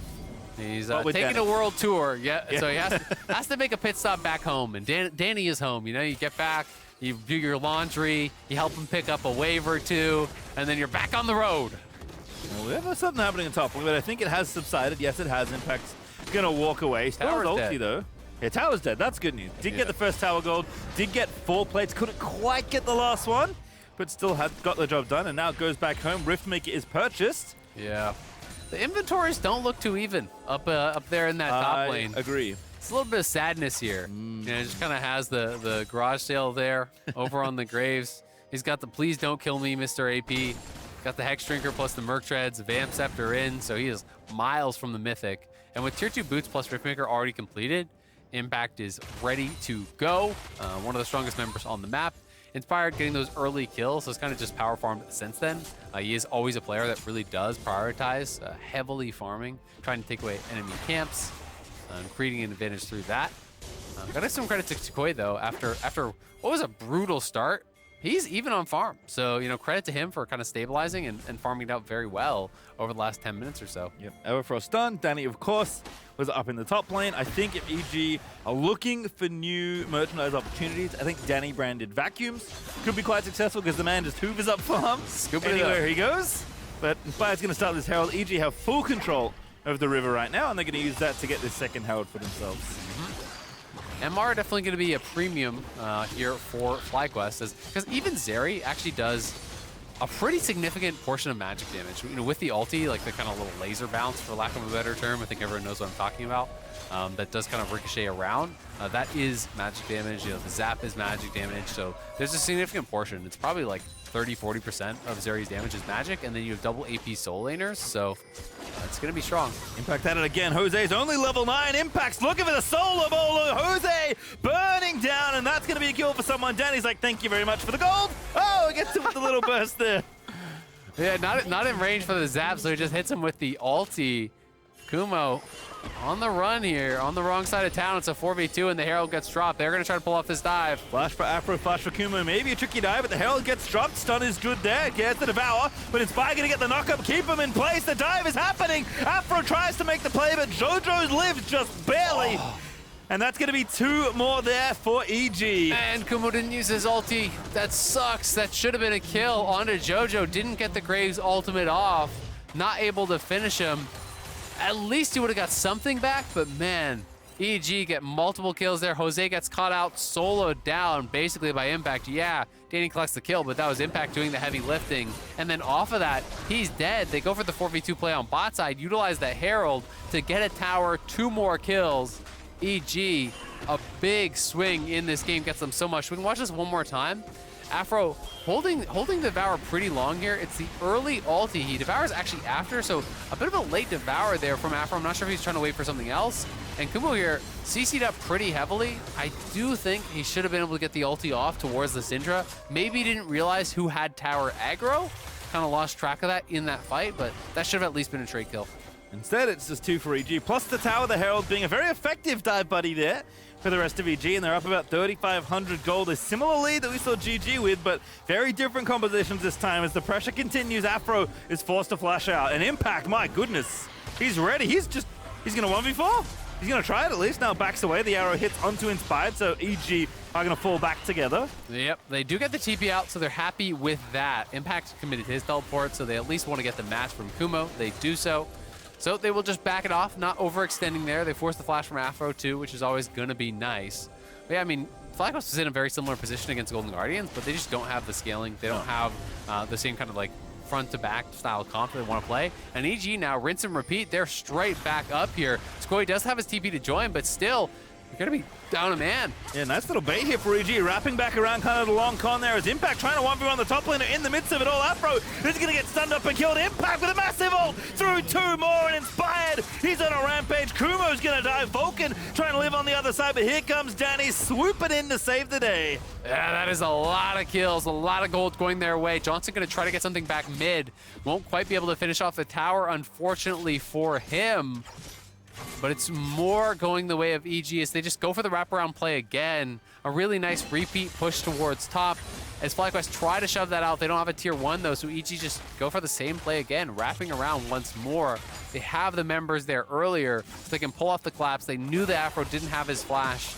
He's taking a world tour, so he has to make a pit stop back home. And Danny is home. You know, you get back, you do your laundry, you help him pick up a wave or two, and then you're back on the road. Well, we have something happening on top, but I think it has subsided. Yes, it has. Impact's going to walk away. Still Tower's ulti, dead. though. Yeah, Tower's dead. That's good news. Did get the first tower gold. Did get 4 plates. Couldn't quite get the last one, but still got the job done. And now it goes back home. Riftmaker is purchased. Yeah. The inventories don't look too even up there in that top lane. I agree. It's a little bit of sadness here. You know, it just kind of has the garage sale there over on the Graves. He's got the please don't kill me, Mr. AP. Got the Hexdrinker plus the Merc Treads, Vamp Scepter in, so he is miles from the Mythic. And with Tier 2 boots plus Riftmaker already completed, Impact is ready to go. One of the strongest members on the map. Inspired getting those early kills, so it's kind of just power farmed since then. He is always a player that really does prioritize heavily farming, trying to take away enemy camps. and creating an advantage through that. Gotta give some credit to toucouille though. After what was a brutal start, he's even on farm. So, you know, credit to him for kind of stabilizing and farming it out very well over the last 10 minutes or so. Yep, Everfrost done. Danny, of course, was up in the top lane. I think if EG are looking for new merchandise opportunities, I think Danny branded vacuums could be quite successful because the man just hoovers up farm anywhere he goes. But Inspired's going to start this Herald. EG have full control of the river right now, and they're going to use that to get this second Herald for themselves. MR are definitely going to be a premium here for FlyQuest, because even Zeri actually does a pretty significant portion of magic damage. You know, with the ulti, like the kind of little laser bounce, for lack of a better term, I think everyone knows what I'm talking about. That does kind of ricochet around. That is magic damage. You know, the zap is magic damage. So there's a significant portion. It's probably like 30–40% of Zeri's damage is magic, and then you have double AP soul laners. So it's going to be strong. Impact at it again. Jose's only level 9. Impact's looking for the solo bowler. Jose burning down, and that's going to be a kill for someone. Danny's like, thank you very much for the gold. Oh, he gets him with the little burst there. Yeah, not in range for the zap, so he just hits him with the ulti. Kumo on the run here, on the wrong side of town. It's a 4v2, and the Herald gets dropped. They're going to try to pull off this dive. Flash for Afro, flash for Kumo. Maybe a tricky dive, but the Herald gets dropped. Stun is good there. Gets the Devour, but Inspire going to get the knock-up, keep him in place. The dive is happening. Afro tries to make the play, but Jojo's lives just barely. And that's going to be 2 more there for EG. And Kumo didn't use his ulti. That sucks. That should have been a kill. Onto Jojo. Didn't get the Graves ultimate off. Not able to finish him. At least he would have got something back, but man, EG get multiple kills there. Jose gets caught out, soloed down basically by Impact. Yeah, Danny collects the kill, but that was Impact doing the heavy lifting. And then off of that, he's dead. They go for the 4v2 play on bot side, utilize the Herald to get a tower, 2 more kills. EG, a big swing in this game, gets them so much. We can watch this one more time. Afro holding Devour pretty long here. It's the early ulti. He devours actually after, so a bit of a late Devour there from Afro. I'm not sure if he's trying to wait for something else. And Kumo here CC'd up pretty heavily. I do think he should have been able to get the ulti off towards the Syndra. Maybe he didn't realize who had tower aggro. Kind of lost track of that in that fight, but that should have at least been a trade kill. Instead, it's just 2 for EG, plus the tower, the Herald being a very effective dive buddy there for the rest of EG, and they're up about 3,500 gold. A similar lead that we saw GG with, but very different compositions this time. As the pressure continues, Afro is forced to flash out. And Impact, my goodness, he's ready. He's going to 1v4. He's going to try it at least. Now backs away. The arrow hits onto Inspired, so EG are going to fall back together. Yep, they do get the TP out, so they're happy with that. Impact committed his teleport, so they at least want to get the match from Kumo. They do so. So they will just back it off, not overextending there. They force the flash from Afro too, which is always going to be nice. But yeah, I mean, FlyQuest was in a very similar position against Golden Guardians, but they just don't have the scaling. They don't have the same kind of like front to back style comp they want to play. And EG now, rinse and repeat, they're straight back up here. toucouille does have his TP to join, but still, you're going to be down a man. Yeah, nice little bait here for EG, wrapping back around kind of the long con there as Impact trying to 1v1 the top laner in the midst of it all. Afro is going to get stunned up and killed. Impact with a massive ult through 2 more and Inspired. He's on a rampage. Kumo's going to die. Vulcan trying to live on the other side, but here comes Danny swooping in to save the day. Yeah, that is a lot of kills, a lot of gold going their way. Johnsun going to try to get something back mid. Won't quite be able to finish off the tower, unfortunately for him. But it's more going the way of EG as they just go for the wraparound play again. A really nice repeat push towards top. As FlyQuest try to shove that out, they don't have a tier 1 though, so EG just go for the same play again, wrapping around once more. They have the members there earlier, so they can pull off the collapse. They knew the Afro didn't have his flash,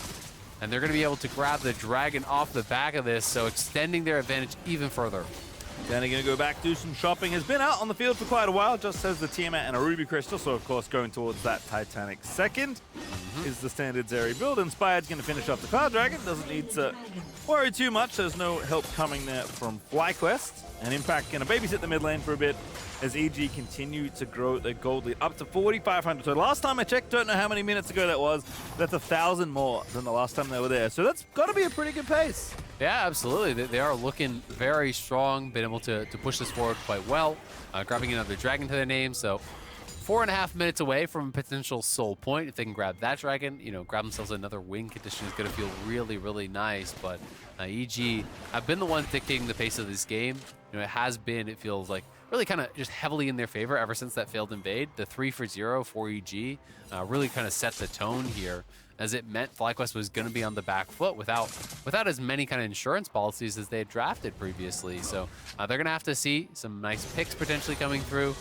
and they're going to be able to grab the dragon off the back of this, so extending their advantage even further. Danny going to go back, do some shopping. Has been out on the field for quite a while, just has the Tiamat and a Ruby Crystal, so of course going towards that Titanic second is the standard Zeri build. Inspired's going to finish off the Cloud Dragon, doesn't need to worry too much, there's no help coming there from FlyQuest. And Impact going to babysit the mid lane for a bit as EG continue to grow their gold lead up to 4,500. So last time I checked, don't know how many minutes ago that was, that's 1,000 more than the last time they were there. So that's got to be a pretty good pace. Yeah, absolutely. They are looking very strong, been able to push this forward quite well, grabbing another dragon to their name. So 4.5 minutes away from a potential soul point. If they can grab that dragon, you know, grab themselves another win condition is going to feel really, really nice. But EG have been the ones dictating the pace of this game. You know, it has been, it feels like, really kind of just heavily in their favor ever since that failed invade. The 3 for 0 for EG really kind of set the tone here, as it meant FlyQuest was going to be on the back foot without as many kind of insurance policies as they had drafted previously. So they're going to have to see some nice picks potentially coming through.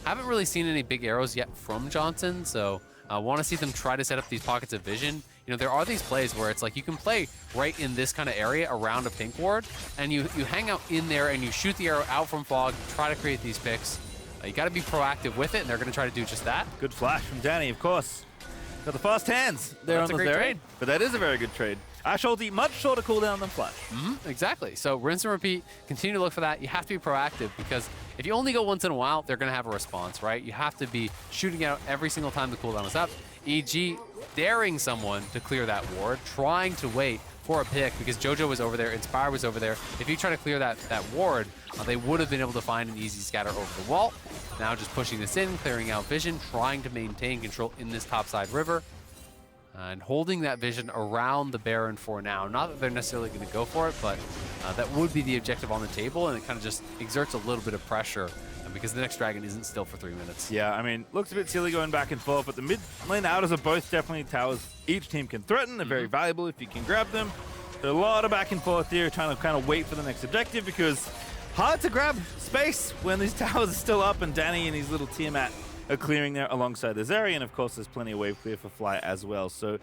Haven't really seen any big arrows yet from Johnsun, so I want to see them try to set up these pockets of vision. You know, there are these plays where it's like you can play right in this kind of area around a pink ward, and you hang out in there and you shoot the arrow out from fog, try to create these picks. You got to be proactive with it, and they're going to try to do just that. Good flash from Danny, of course. Got the fast hands there That's on a the great Zeri, trade. but that is a very good trade. Ashe ulti, much shorter cooldown than flash. Exactly. So rinse and repeat. Continue to look for that. You have to be proactive, because if you only go once in a while, they're going to have a response, right? You have to be shooting out every single time the cooldown is up. EG daring someone to clear that ward, trying to wait for a pick, because Jojo was over there, Inspire was over there. If you try to clear that ward, they would have been able to find an easy scatter over the wall. Now just pushing this in, clearing out vision, trying to maintain control in this topside river. And holding that vision around the Baron for now. Not that they're necessarily going to go for it, but that would be the objective on the table, and it kind of just exerts a little bit of pressure because the next dragon isn't still for 3 minutes. Yeah, I mean, looks a bit silly going back and forth, but the mid lane outers are both definitely towers each team can threaten. They're very valuable if you can grab them. There's a lot of back and forth here, trying to kind of wait for the next objective, because hard to grab space when these towers are still up, and Danny and his little Tiamat are clearing there alongside the Zeri, and of course there's plenty of wave clear for Fly as well. So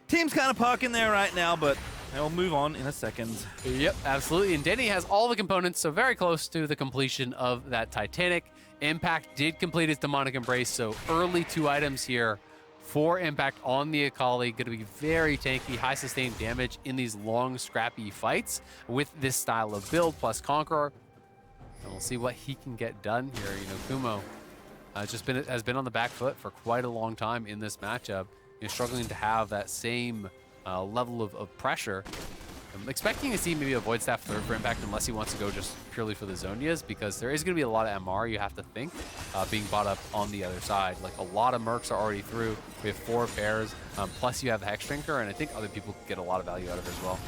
team's kind of parking there right now, but they'll move on in a second. Yep, absolutely. And Danny has all the components, so very close to the completion of that Titanic. Impact did complete his Demonic Embrace, so early 2 items here for Impact on the Akali. Going to be very tanky, high sustained damage in these long, scrappy fights with this style of build, plus Conqueror. And we'll see what he can get done here. You know, Kumo has been on the back foot for quite a long time in this matchup. You know, struggling to have that same level of pressure. I'm expecting to see maybe a Void Staff third for Impact, unless he wants to go just purely for the Zonias, because there is going to be a lot of MR, you have to think, being bought up on the other side. Like, a lot of Mercs are already through. We have 4 pairs, plus you have the Hex Drinker, and I think other people get a lot of value out of it as well.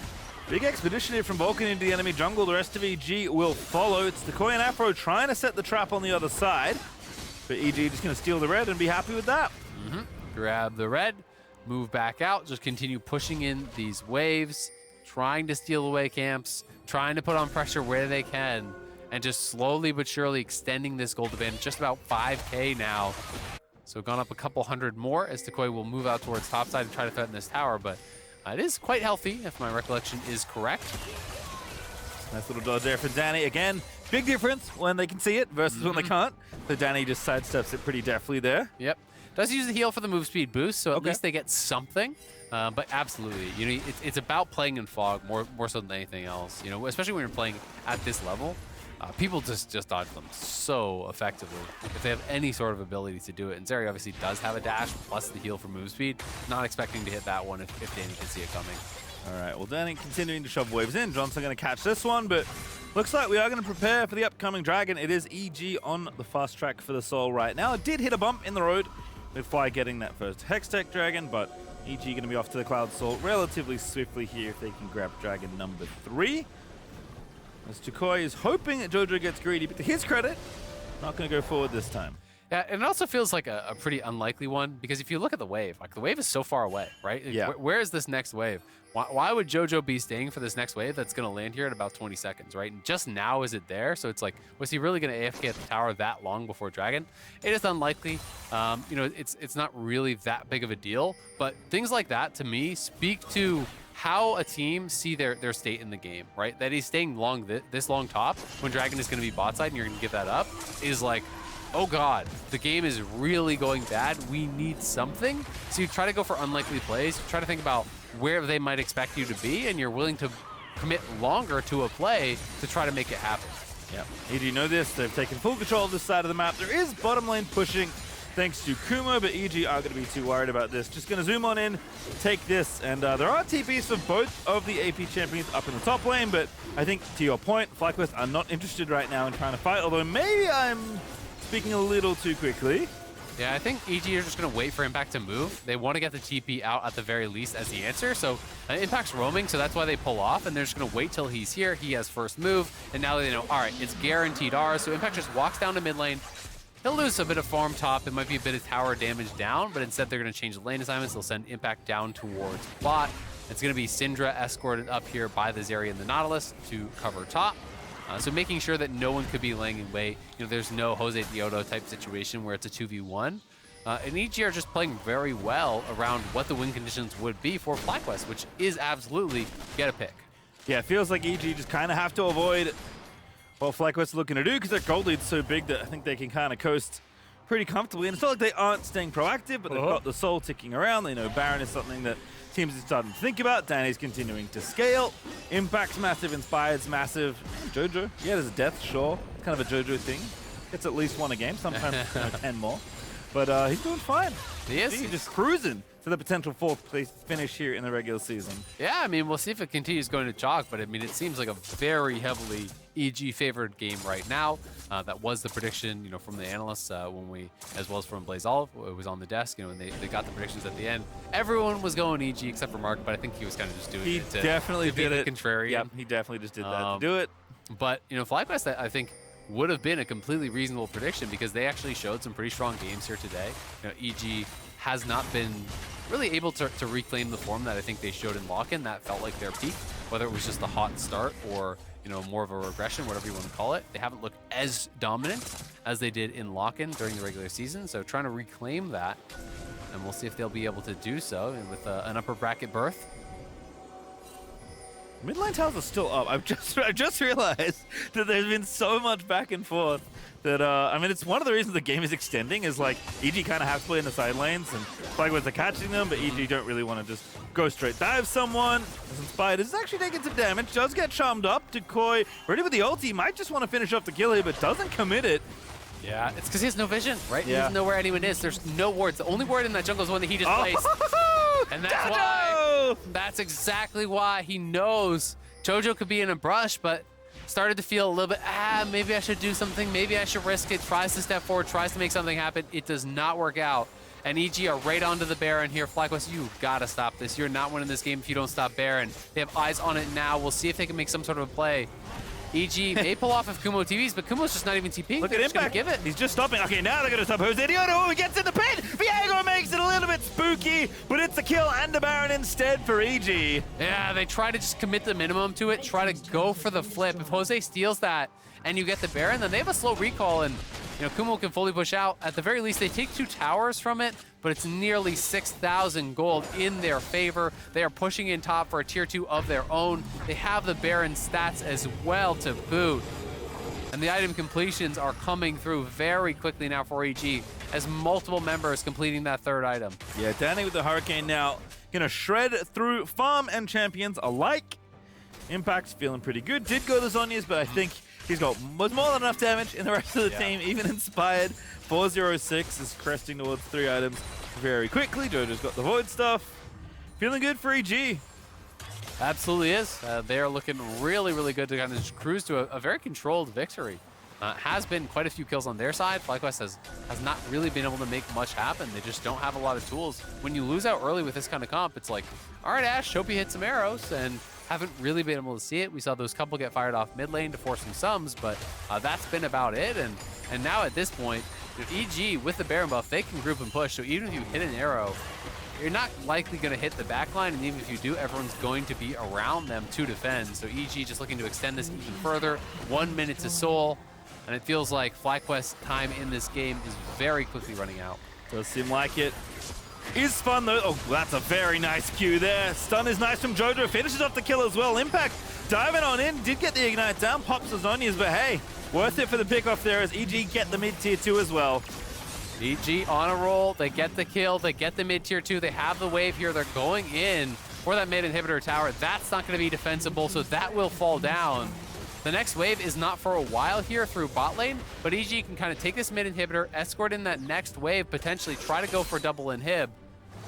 Big expedition here from Vulcan into the enemy jungle. The rest of EG will follow. It's toucouille and Afro trying to set the trap on the other side, but EG just going to steal the red and be happy with that. Grab the red, move back out, just continue pushing in these waves, trying to steal away camps, trying to put on pressure where they can, and just slowly but surely extending this gold advantage. Just about 5K now. So gone up a couple hundred more as toucouille will move out towards topside and try to threaten this tower, but it is quite healthy, if my recollection is correct. Nice little dodge there for Danny. Again, big difference when they can see it versus when they can't. So Danny just sidesteps it pretty deftly there. Yep. Does use the heal for the move speed boost, so at least they get something. But absolutely, you know, it's about playing in fog more so than anything else. You know, especially when you're playing at this level, people just dodge them so effectively if they have any sort of ability to do it. And Zeri obviously does have a dash plus the heal for move speed. Not expecting to hit that one if Danny can see it coming. All right, well, Danny continuing to shove waves in. Johnsun going to catch this one, but looks like we are going to prepare for the upcoming dragon. It is EG on the fast track for the soul right now. It did hit a bump in the road with Fly getting that first Hex Tech dragon, but EG going to be off to the Cloud Soul relatively swiftly here if they can grab dragon number 3. As toucouille is hoping that Jojo gets greedy, but to his credit, not going to go forward this time. Yeah, and it also feels like a pretty unlikely one, because if you look at the wave, like the wave is so far away, right? Yeah. Where is this next wave? Why would Jojo be staying for this next wave that's going to land here in about 20 seconds, right? And just now is it there? So it's like, was he really going to AFK at the tower that long before dragon? It is unlikely. You know, it's not really that big of a deal, but things like that to me speak to how a team see their state in the game, right? That he's staying this long top when dragon is going to be bot side and you're going to give that up is like, oh God, the game is really going bad. We need something. So you try to go for unlikely plays. You try to think about where they might expect you to be, and you're willing to commit longer to a play to try to make it happen. Yeah, EG know this. They've taken full control of this side of the map. There is bottom lane pushing thanks to Kumo, but EG are going to be too worried about this. Just going to zoom on in, take this, and there are TPs for both of the AP champions up in the top lane, but I think, to your point, FlyQuest are not interested right now in trying to fight, although maybe I'm speaking a little too quickly. Yeah, I think EG are just going to wait for Impact to move. They want to get the TP out at the very least as the answer. So Impact's roaming, so that's why they pull off, and they're just going to wait till he's here. He has first move, and now they know, all right, it's guaranteed ours. So Impact just walks down to mid lane. He'll lose a bit of farm top. It might be a bit of tower damage down, but instead they're going to change the lane assignments. They'll send Impact down towards bot. It's going to be Syndra escorted up here by the Zeri and the Nautilus to cover top. So making sure that no one could be laying in wait. There's no Josedeodo type situation where it's a 2v1. And EG are just playing very well around what the win conditions would be for FlyQuest, which is absolutely get a pick. Yeah, it feels like EG just kind of have to avoid what FlyQuest is looking to do because their gold lead's so big that I think they can kind of coast pretty comfortably. And it's not like they aren't staying proactive, but they've got the soul ticking around. They know Baron is something that teams are starting to think about. Danny's continuing to scale. Impact's massive, Inspired's massive. Jojo, yeah, there's a death, sure. It's kind of a Jojo thing. Gets at least one a game, sometimes 10 more. But he's doing fine. He is. He's just cruising to the potential 4th place finish here in the regular season. Yeah, I mean, we'll see if it continues going to chalk, but I mean, it seems like a very heavily EG favored game right now. That was the prediction, from the analysts when we, as well as from Blaze Olive, it was on the desk, and they got the predictions at the end. Everyone was going EG except for Mark, but I think he was kind of just doing it to definitely be did the it. contrarian. Yep, he definitely just did that to do it. But, FlyQuest, I think, would have been a completely reasonable prediction because they actually showed some pretty strong games here today. EG has not been really able to reclaim the form that I think they showed in Lock-In. That felt like their peak, whether it was just a hot start or more of a regression, whatever you want to call it. They haven't looked as dominant as they did in Lock-In during the regular season, so trying to reclaim that, and we'll see if they'll be able to do so with an upper bracket berth. Mid lane tiles are still up. I've just realized that there's been so much back and forth that I mean, it's one of the reasons the game is extending is like EG kind of have to play in the side lanes and FlyQuest are catching them, but EG don't really want to just go straight dive someone. As Inspired is actually taking some damage, does get charmed up. Toucouille ready with the ulti, might just want to finish off the kill here, but doesn't commit it. Yeah, it's because he has no vision, right? Yeah. He doesn't know where anyone is. There's no wards. The only ward in that jungle is one that he just placed. And that's why. That's exactly why he knows Jojo could be in a brush, but started to feel a little bit, maybe I should do something. Maybe I should risk it. Tries to step forward, tries to make something happen. It does not work out. And EG are right onto the Baron here. FlyQuest, you gotta stop this. You're not winning this game if you don't stop Baron. They have eyes on it now. We'll see if they can make some sort of a play. EG may pull off if Kumo TVs, but Kumo's just not even TPing. Look They're at just gonna Impact. give it. He's just stopping. Okay, now they're going to stop Josedeodo. Oh, he gets in the pit. Viego makes it a little bit spooky, but it's a kill and a Baron instead for EG. Yeah, they try to just commit the minimum to it, try to go for the flip. If Jose steals that and you get the Baron, then they have a slow recall, and Kumo can fully push out. At the very least, they take 2 towers from it, but it's nearly 6,000 gold in their favor. They are pushing in top for a tier 2 of their own. They have the Baron stats as well to boot. And the item completions are coming through very quickly now for EG as multiple members completing that 3rd item. Yeah, Danny with the Hurricane now. Gonna shred through farm and champions alike. Impact's feeling pretty good. Did go to Zhonya's, but I think he's got more than enough damage in the rest of the team, even Inspired. 406 is cresting towards 3 items very quickly. Jojo's got the Void stuff. Feeling good for EG. Absolutely is. They are looking really, really good to kind of just cruise to a very controlled victory. Has been quite a few kills on their side. FlyQuest has not really been able to make much happen. They just don't have a lot of tools. When you lose out early with this kind of comp, it's like, all right, Ashe, hope you hit some arrows, and haven't really been able to see it. We saw those couple get fired off mid lane to force some sums, but that's been about it. And now at this point, EG with the Baron buff, they can group and push. So even if you hit an arrow, you're not likely going to hit the backline, and even if you do, everyone's going to be around them to defend. So EG just looking to extend this even further. 1 minute to Soul, and it feels like FlyQuest time in this game is very quickly running out. Does seem like it. Is fun though. Oh, that's a very nice Q there. Stun is nice from Jojo. Finishes off the kill as well. Impact diving on in. Did get the Ignite down. Pops the Zhonya's, but hey, worth it for the pickoff there as EG get the mid tier 2 as well. EG on a roll. They get the kill. They get the mid tier 2. They have the wave here. They're going in for that mid inhibitor tower. That's not going to be defensible, so that will fall down. The next wave is not for a while here through bot lane, but EG can kind of take this mid inhibitor, escort in that next wave, potentially try to go for double inhib.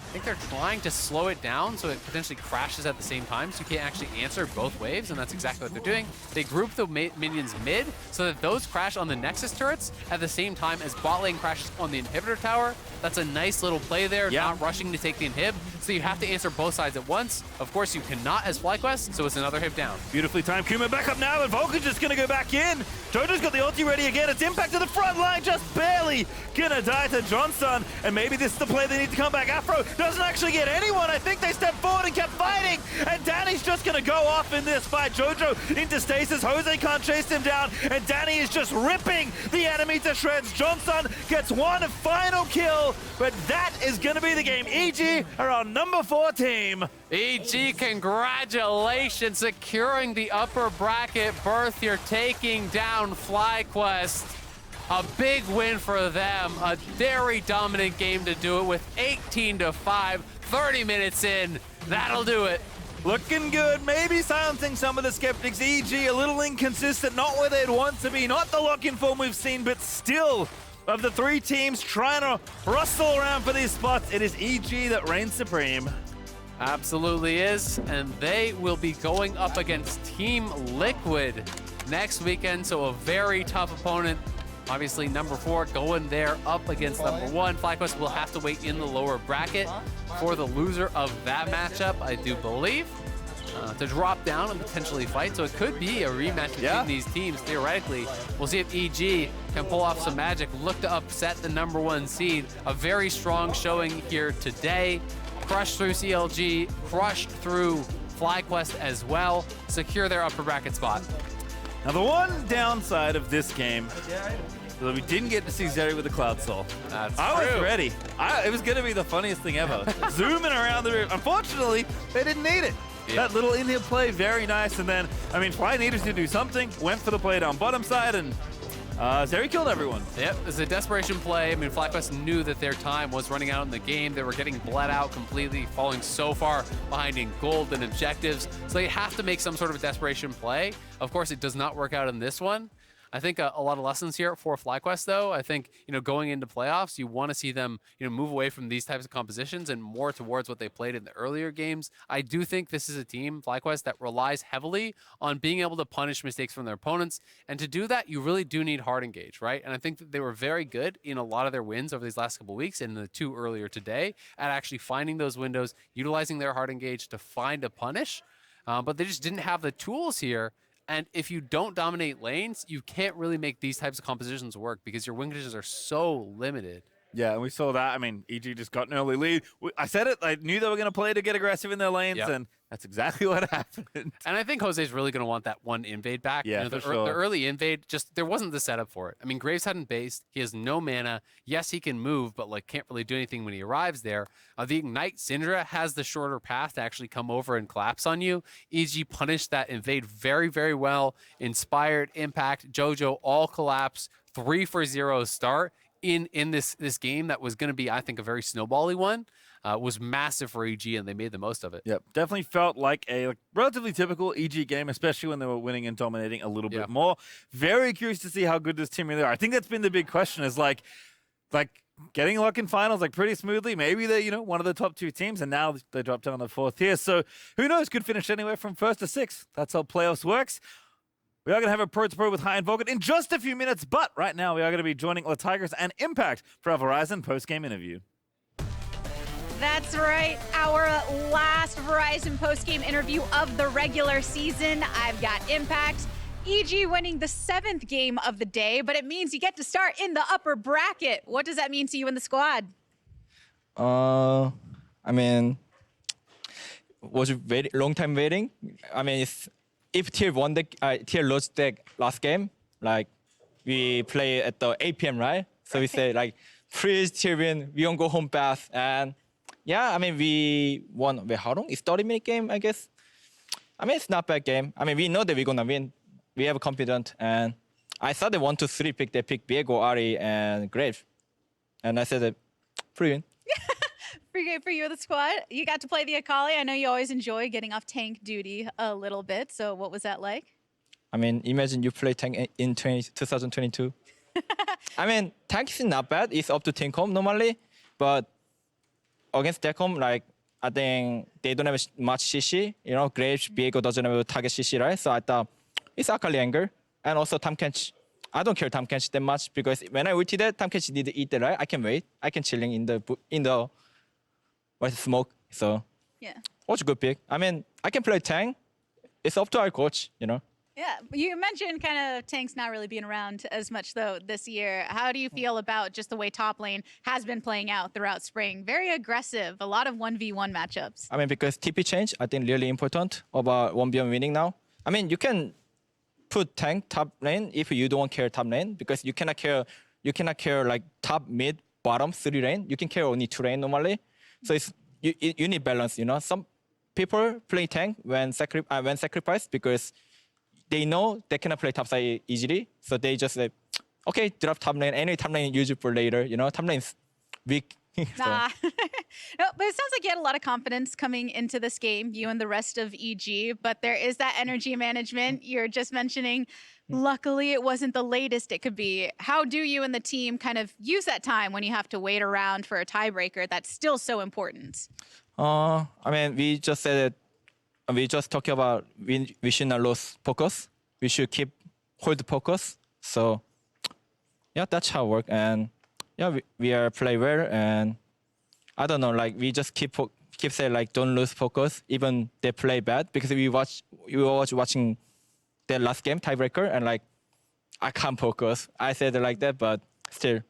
I think they're trying to slow it down so it potentially crashes at the same time, so you can't actually answer both waves, and that's exactly what they're doing. They group the minions mid so that those crash on the Nexus turrets at the same time as bot lane crashes on the inhibitor tower. That's a nice little play there, not rushing to take the inhib, so you have to answer both sides at once. Of course, you cannot as FlyQuest, so it's another hib down. Beautifully timed. Kumo back up now, and Vulcan's just going to go back in. Jojo's got the ulti ready again. It's impact to the front line, just barely gonna die to Johnsun, and maybe this is the play they need to come back. Afro doesn't actually get anyone. I think they stepped forward and kept fighting, and Danny's just gonna go off in this fight. Jojo into stasis. Jose can't chase him down, and Danny is just ripping the enemy to shreds. Johnsun gets one final kill, but that is gonna be the game. EG are our number 4 team. EG, congratulations, securing the upper bracket berth. You're taking down FlyQuest. A big win for them. A very dominant game to do it with 18-5, 30 minutes in. That'll do it. Looking good, maybe silencing some of the skeptics. EG a little inconsistent, not where they'd want to be, not the lock-in form we've seen, but still, of the 3 teams trying to rustle around for these spots, it is EG that reigns supreme. Absolutely is, and they will be going up against Team Liquid next weekend, so a very tough opponent. Obviously, number 4 going there up against number 1. FlyQuest will have to wait in the lower bracket for the loser of that matchup, I do believe, to drop down and potentially fight. So it could be a rematch between these teams, theoretically. We'll see if EG can pull off some magic, look to upset the number 1 seed. A very strong showing here today. Crush through CLG, crush through FlyQuest as well, secure their upper bracket spot. Now, the one downside of this game is that we didn't get to see Zeri with the Cloud Soul. I was ready. It was going to be the funniest thing ever. Zooming around the room. Unfortunately, they didn't need it. That little in-here play, very nice. And then, I mean, Fly needed to do something, went for the play down bottom side, and Zeri killed everyone. Yep, it's a desperation play. I mean, FlyQuest knew that their time was running out in the game. They were getting bled out completely, falling so far behind in gold and objectives. So they have to make some sort of a desperation play. Of course, it does not work out in this one. I think a lot of lessons here for FlyQuest, though. I think, going into playoffs, you want to see them, move away from these types of compositions and more towards what they played in the earlier games. I do think this is a team, FlyQuest, that relies heavily on being able to punish mistakes from their opponents. And to do that, you really do need hard engage, right? And I think that they were very good in a lot of their wins over these last couple of weeks and the 2 earlier today at actually finding those windows, utilizing their hard engage to find a punish. But they just didn't have the tools here. And if you don't dominate lanes, you can't really make these types of compositions work because your win conditions are so limited. Yeah, and we saw that. I mean, EG just got an early lead. I said it. I knew they were going to play to get aggressive in their lanes, and that's exactly what happened. And I think Jose's really going to want that one invade back. Yeah, the for sure. The early invade, there wasn't the setup for it. I mean, Graves hadn't based. He has no mana. Yes, he can move, but can't really do anything when he arrives there. The Ignite Syndra has the shorter path to actually come over and collapse on you. EG punished that invade very, very well. Inspired, Impact, Jojo all collapse. 3-for-0 start. In this game that was going to be, I think, a very snowbally one, was massive for EG, and they made the most of it. Yep, definitely felt like a relatively typical EG game, especially when they were winning and dominating a little bit more. Very curious to see how good this team really are. I think that's been the big question is like getting luck in finals pretty smoothly. Maybe they're one of the top 2 teams, and now they dropped down to 4th tier. So who knows? Could finish anywhere from 1st to 6th. That's how playoffs works. We are going to have a pro-to-pro with High and Vulcan in just a few minutes, but right now we are going to be joining LeTigress and Impact for our Verizon post-game interview. That's right, our last Verizon post-game interview of the regular season. I've got Impact, EG winning the 7th game of the day, but it means you get to start in the upper bracket. What does that mean to you and the squad? I mean, was very long time waiting. I mean, if tier lost the last game, we play at the 8 p.m., right? So we say please tier win, we won't go home fast. And yeah, I mean, we won, how long? It's 30-minute game, I guess. I mean, it's not a bad game. I mean, we know that we're gonna win. We have confidence. And I thought they 1, 2, 3 pick. They picked Viego, Ahri, and Graves. And I said that free win. For you and the squad, you got to play the Akali. I know you always enjoy getting off tank duty a little bit. So what was that like? I mean, imagine you play tank in 2022. I mean, tank is not bad. It's up to tank home normally. But against Decom, like I think they don't have much CC. You know, Graves, Viego doesn't have a target CC, right? So I thought it's Akali anger, and also Tahm Kench. I don't care Tahm Kench that much because when I ulted that, Tahm Kench did eat that, right? I can wait. I can chilling in the smoke. So Yeah. what's a good pick? I mean, I can play tank. It's up to our coach, you know. Yeah, you mentioned kind of tanks not really being around as much though this year. How do you feel about just the way top lane has been playing out throughout spring? Very aggressive, a lot of 1v1 matchups. I mean, because TP change, I think really important about 1v1 winning now. I mean, you can put tank top lane if you don't care top lane because you cannot care like top, mid, bottom 3 lane. You can care only 2 lane normally. So it's you need balance, you know. Some people play tank when sacrifice because they know they cannot play top side easily. So they just like, okay, drop top lane. Any top lane use it for later, you know. Top lane's weak. So. Nah. No, but it sounds like you had a lot of confidence coming into this game, you and the rest of EG, but there is that energy management you're just mentioning. Luckily, it wasn't the latest it could be. How do you and the team kind of use that time when you have to wait around for a tiebreaker that's still so important? I mean, we just said it. We just talked about we should not lose focus. We should hold focus. So, yeah, that's how it works. And yeah, we are play well. And I don't know, like we just keep saying like don't lose focus, even they play bad because we were watching their last game tiebreaker and like I can't focus. I said it like that, but still,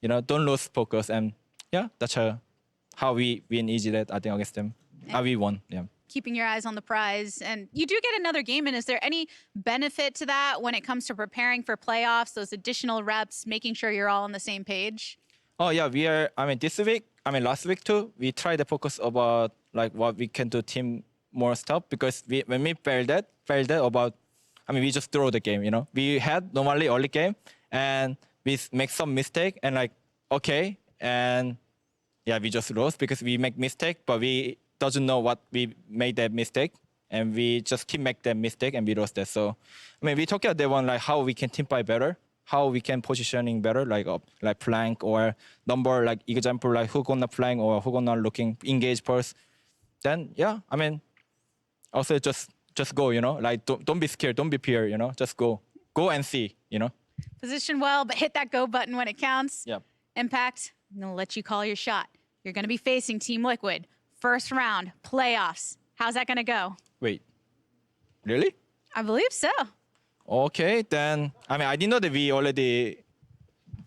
you know, don't lose focus. And yeah, that's how we win easy that I think against them. We won, yeah. Keeping your eyes on the prize. And you do get another game in. Is there any benefit to that when it comes to preparing for playoffs, those additional reps, making sure you're all on the same page? Oh, yeah, we are, last week too, we tried to focus about like what we can do team more stuff because when we failed that about, we just throw the game, you know. We had normally early game and we make some mistake and like, okay, and yeah, we just lost because we make mistake, but we doesn't know what we made that mistake, and we just keep make that mistake and we lost that. So, we talk about that one like how we can team fight better, how we can positioning better, like flank or number, like example like who gonna flank or who gonna looking engage first. Then yeah, also just go, you know, like don't be scared, don't be fear, you know, just go and see, you know. Position well, but hit that go button when it counts. Yeah. Impact, I'm gonna let you call your shot. You're gonna be facing Team Liquid. First round, playoffs. How's that gonna go? Wait, really? I believe so. Okay, then, I didn't know that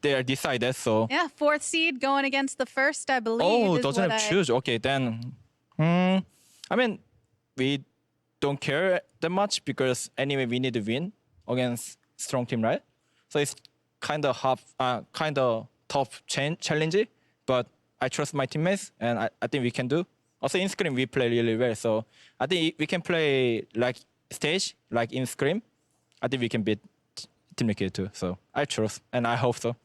they are decided, so. Yeah, 4th seed going against the first, I believe. Oh, doesn't have choose. Okay, then, we don't care that much because anyway, we need to win against strong team, right? So it's kind of tough challenge, but I trust my teammates and I think we can do. Also in Scrim, we play really well. So I think we can play like stage, like in Scrim. I think we can beat Team Liquid too. So I trust and I hope so.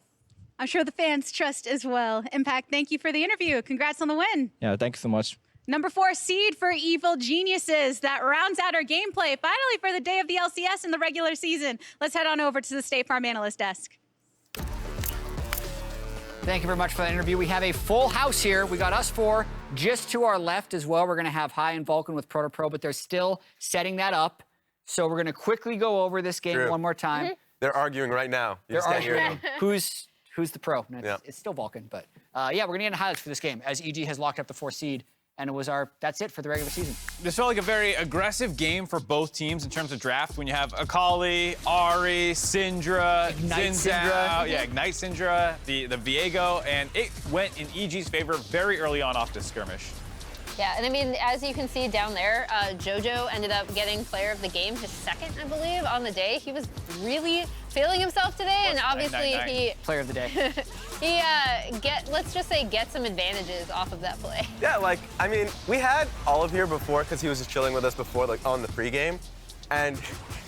I'm sure the fans trust as well. Impact, thank you for the interview. Congrats on the win. Yeah, thank you so much. Number 4 seed for Evil Geniuses. That rounds out our gameplay, finally for the day of the LCS in the regular season. Let's head on over to the State Farm Analyst Desk. Thank you very much for that interview. We have a full house here. We got us 4 just to our left as well. We're going to have Hai and Vulcan with Proto Pro, but they're still setting that up. So we're going to quickly go over this game one more time. They're arguing right now. You just can't hear them. Who's the pro? And Yeah. it's still Vulcan, but yeah, we're going to get into highlights for this game as EG has locked up the 4 seed. And it was that's it for the regular season. This felt like a very aggressive game for both teams in terms of draft. When you have Akali, Ahri, Syndra, Ignite Zhao, Syndra. yeah, Ignite Syndra, the Viego, and it went in EG's favor very early on off this skirmish. Yeah, and as you can see down there, Jojo ended up getting player of the game, his 2nd, I believe, on the day. He was really feeling himself today, and obviously he Player of the day. let's just say get some advantages off of that play. Yeah, we had Olive here before because he was just chilling with us before, like on the pregame, and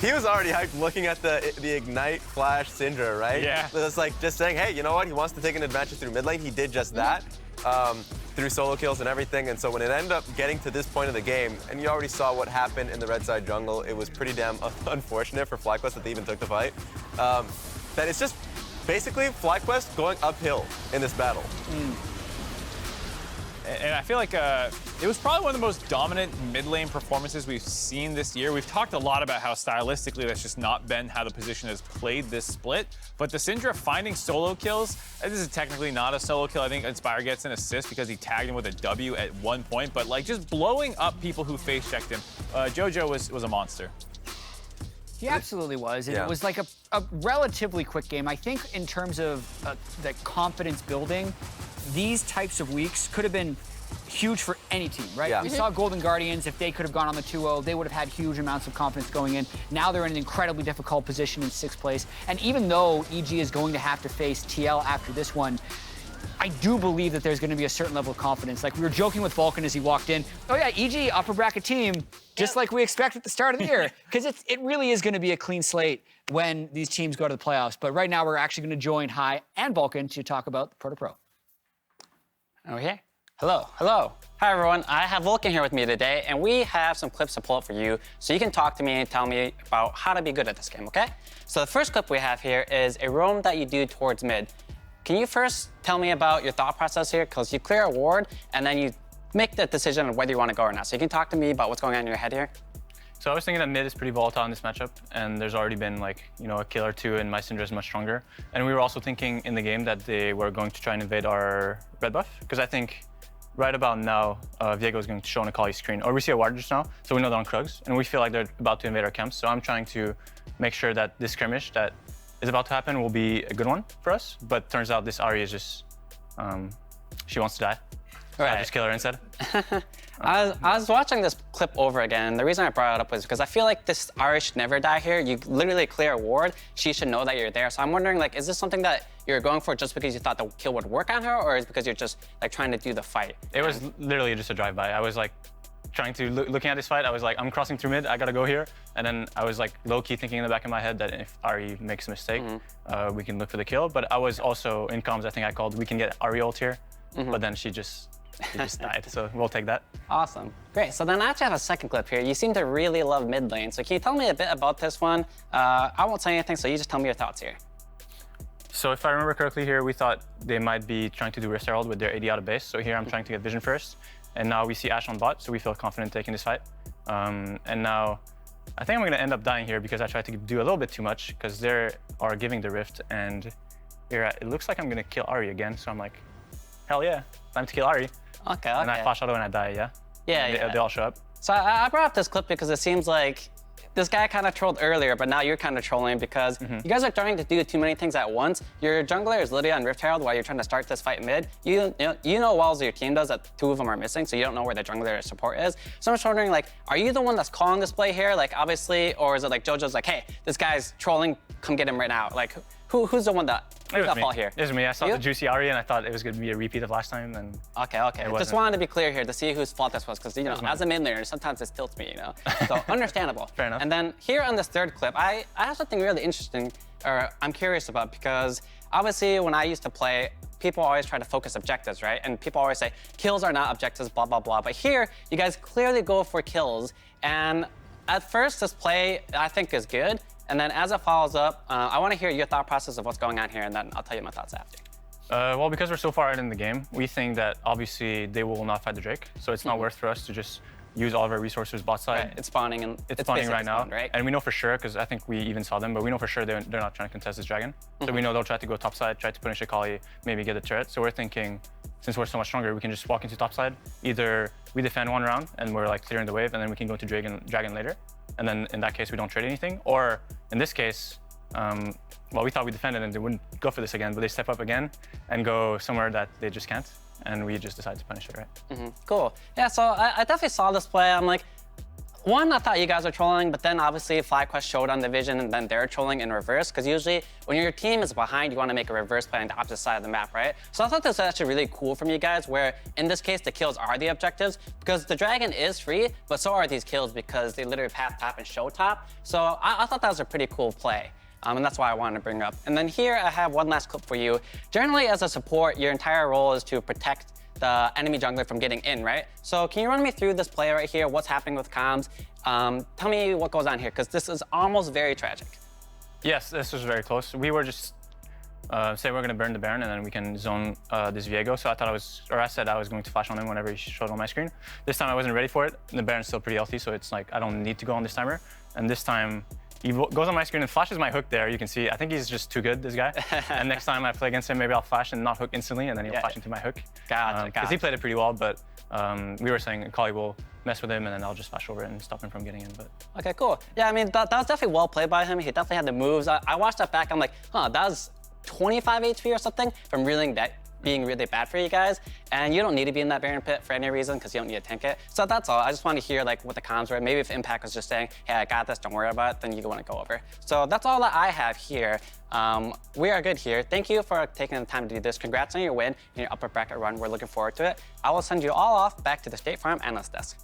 he was already hyped looking at the Ignite Flash Syndra, right? Yeah. So it's like just saying, hey, you know what? He wants to take an advantage through mid lane. He did just that. Through solo kills and everything, and so when it ended up getting to this point of the game, and you already saw what happened in the red side jungle, it was pretty damn unfortunate for FlyQuest that they even took the fight. That it's just basically FlyQuest going uphill in this battle. And I feel like it was probably one of the most dominant mid lane performances we've seen this year. We've talked a lot about how stylistically that's just not been how the position has played this split. But the Syndra finding solo kills, this is technically not a solo kill. I think Inspire gets an assist because he tagged him with a W at one point. But like just blowing up people who face checked him. Jojo was a monster. He absolutely was, and Yeah. it was like a relatively quick game. I think in terms of the confidence building, these types of weeks could have been huge for any team, right? Yeah. We saw Golden Guardians, if they could have gone on the 2-0, they would have had huge amounts of confidence going in. Now they're in an incredibly difficult position in 6th place. And even though EG is going to have to face TL after this one, I do believe that there's going to be a certain level of confidence. Like we were joking with Vulcan as he walked in. Oh yeah, EG, upper bracket team, just like we expect at the start of the year. Because it really is going to be a clean slate when these teams go to the playoffs. But right now we're actually going to join Hai and Vulcan to talk about the Pro to Pro. Okay. Hello. Hi, everyone. I have Vulcan here with me today, and we have some clips to pull up for you so you can talk to me and tell me about how to be good at this game, okay? So the first clip we have here is a roam that you do towards mid. Can you first tell me about your thought process here? Because you clear a ward, and then you make the decision on whether you want to go or not. So you can talk to me about what's going on in your head here. So I was thinking that mid is pretty volatile in this matchup, and there's already been like, a kill or two, and my Syndra is much stronger. And we were also thinking in the game that they were going to try and invade our red buff, because I think right about now, Viego is going to show an Akali screen, or we see a ward just now, so we know they're on Krugs, and we feel like they're about to invade our camps. So I'm trying to make sure that this skirmish that is about to happen will be a good one for us. But turns out this Ahri is just, she wants to die. Right. I just kill her instead. I was watching this clip over again, and the reason I brought it up was because I feel like this Ahri should never die here. You literally clear a ward, she should know that you're there. So I'm wondering, like, is this something that you're going for just because you thought the kill would work on her, or is it because you're just like trying to do the fight? It was literally just a drive-by. I was like trying to, looking at this fight, I was like, I'm crossing through mid, I gotta go here. And then I was like low-key thinking in the back of my head that if Ahri makes a mistake, we can look for the kill. But I was also in comms, I think I called, we can get Ahri ult here, but then she just died, so we'll take that. Awesome. Great. So then I actually have a second clip here. You seem to really love mid lane. So can you tell me a bit about this one? I won't say anything, so you just tell me your thoughts here. So if I remember correctly here, we thought they might be trying to do Rift Herald with their AD out of base. So here I'm trying to get vision first. And now we see Ashe on bot, so we feel confident taking this fight. And now I think I'm gonna end up dying here because I tried to do a little bit too much because they are giving the Rift. And here it looks like I'm gonna kill Ahri again. So I'm like, hell yeah, time to kill Ahri. Okay. And I flash auto and I die, yeah? Yeah. They all show up. So I brought up this clip because it seems like this guy kind of trolled earlier, but now you're kind of trolling because you guys are trying to do too many things at once. Your jungler is literally on Rift Herald while you're trying to start this fight mid. You know well as your team does that 2 of them are missing, so you don't know where the jungler support is. So I'm just wondering, like, are you the one that's calling this play here, like, obviously, or is it like JoJo's like, hey, this guy's trolling, come get him right now? Like, who's the one that fall here? It was me. I saw the juicy Ahri and I thought it was going to be a repeat of last time. And Okay. Just wanted to be clear here to see whose fault this was, because as a mid laner, sometimes this tilts me, So understandable. Fair enough. And then here on this third clip, I have something really interesting, or I'm curious about, because obviously when I used to play, people always try to focus objectives, right? And people always say kills are not objectives, blah blah blah. But here, you guys clearly go for kills, and at first this play I think is good. And then as it follows up, I want to hear your thought process of what's going on here, and then I'll tell you my thoughts after. Well, because we're so far out in the game, we think that obviously they will not fight the Drake. So it's not worth for us to just use all of our resources bot side. Right. It's spawning, and it's spawning right now. Spawned, right? And we know for sure, because I think we even saw them, but we know for sure they're not trying to contest this dragon. So we know they'll try to go top side, try to punish Akali, maybe get a turret. So we're thinking, since we're so much stronger, we can just walk into top side. Either we defend one round and we're like clearing the wave, and then we can go to dragon later. And then in that case, we don't trade anything. Or in this case, well, we thought we defended and they wouldn't go for this again, but they step up again and go somewhere that they just can't. And we just decide to punish it, right? Cool. Yeah, so I definitely saw this play. I'm like, one, I thought you guys were trolling, but then obviously FlyQuest showed on the vision, and then they're trolling in reverse, because usually when your team is behind, you want to make a reverse play on the opposite side of the map, right? So I thought this was actually really cool from you guys, where in this case, the kills are the objectives, because the dragon is free, but so are these kills because they literally path top and show top. So I thought that was a pretty cool play. And that's why I wanted to bring up. And then here I have one last clip for you. Generally, as a support, your entire role is to protect the enemy jungler from getting in, right? So can you run me through this play right here? What's happening with comms? Tell me what goes on here, because this is almost very tragic. Yes, this was very close. We were just say we're gonna burn the Baron and then we can zone this Viego. So I said I was going to flash on him whenever he showed on my screen. This time I wasn't ready for it. And the Baron's still pretty healthy, so it's like I don't need to go on this timer. And this time he goes on my screen and flashes my hook there. You can see, I think he's just too good, this guy. And next time I play against him, maybe I'll flash and not hook instantly, and then he'll flash into my hook. Because he played it pretty well, but we were saying Akali will mess with him, and then I'll just flash over and stop him from getting in. But Okay, cool. Yeah, I mean, that was definitely well played by him. He definitely had the moves. I watched that back. I'm like, huh, that was 25 HP or something from being really bad for you guys. And you don't need to be in that Baron pit for any reason because you don't need to tank it. So that's all. I just want to hear like what the cons were. Maybe if Impact was just saying, hey, I got this, don't worry about it, then you want to go over. So that's all that I have here. We are good here. Thank you for taking the time to do this. Congrats on your win and your upper bracket run. We're looking forward to it. I will send you all off back to the State Farm analyst desk.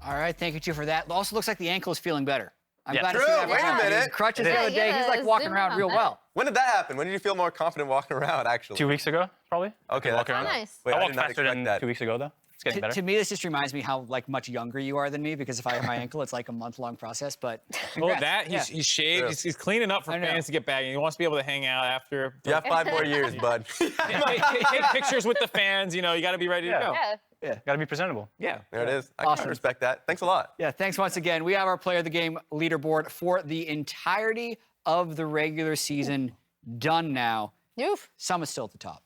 All right, thank you too for that. It also looks like the ankle is feeling better. I'm glad to True, see that. wait a minute. His crutches the other day. He's like walking around real well. When did that happen? When did you feel more confident walking around, actually? 2 weeks ago, probably. Okay, Walk that's around. Nice. Wait, I I walked did not faster expect than that. 2 weeks ago, though. It's getting better. To me, this just reminds me how like much younger you are than me, because if I have my ankle, it's like a month-long process. But Well, congrats. he's shaved. He's cleaning up for I know. fans to get back, and he wants to be able to hang out after. You have 5 more years, bud. take pictures with the fans. You know, you got to be ready to go. Yeah. Gotta be presentable. Yeah. There it is. I Awesome. kind of respect that. Thanks a lot. Yeah, thanks once again. We have our player of the game leaderboard for the entirety of the regular season done now. Oof. Some is still at the top.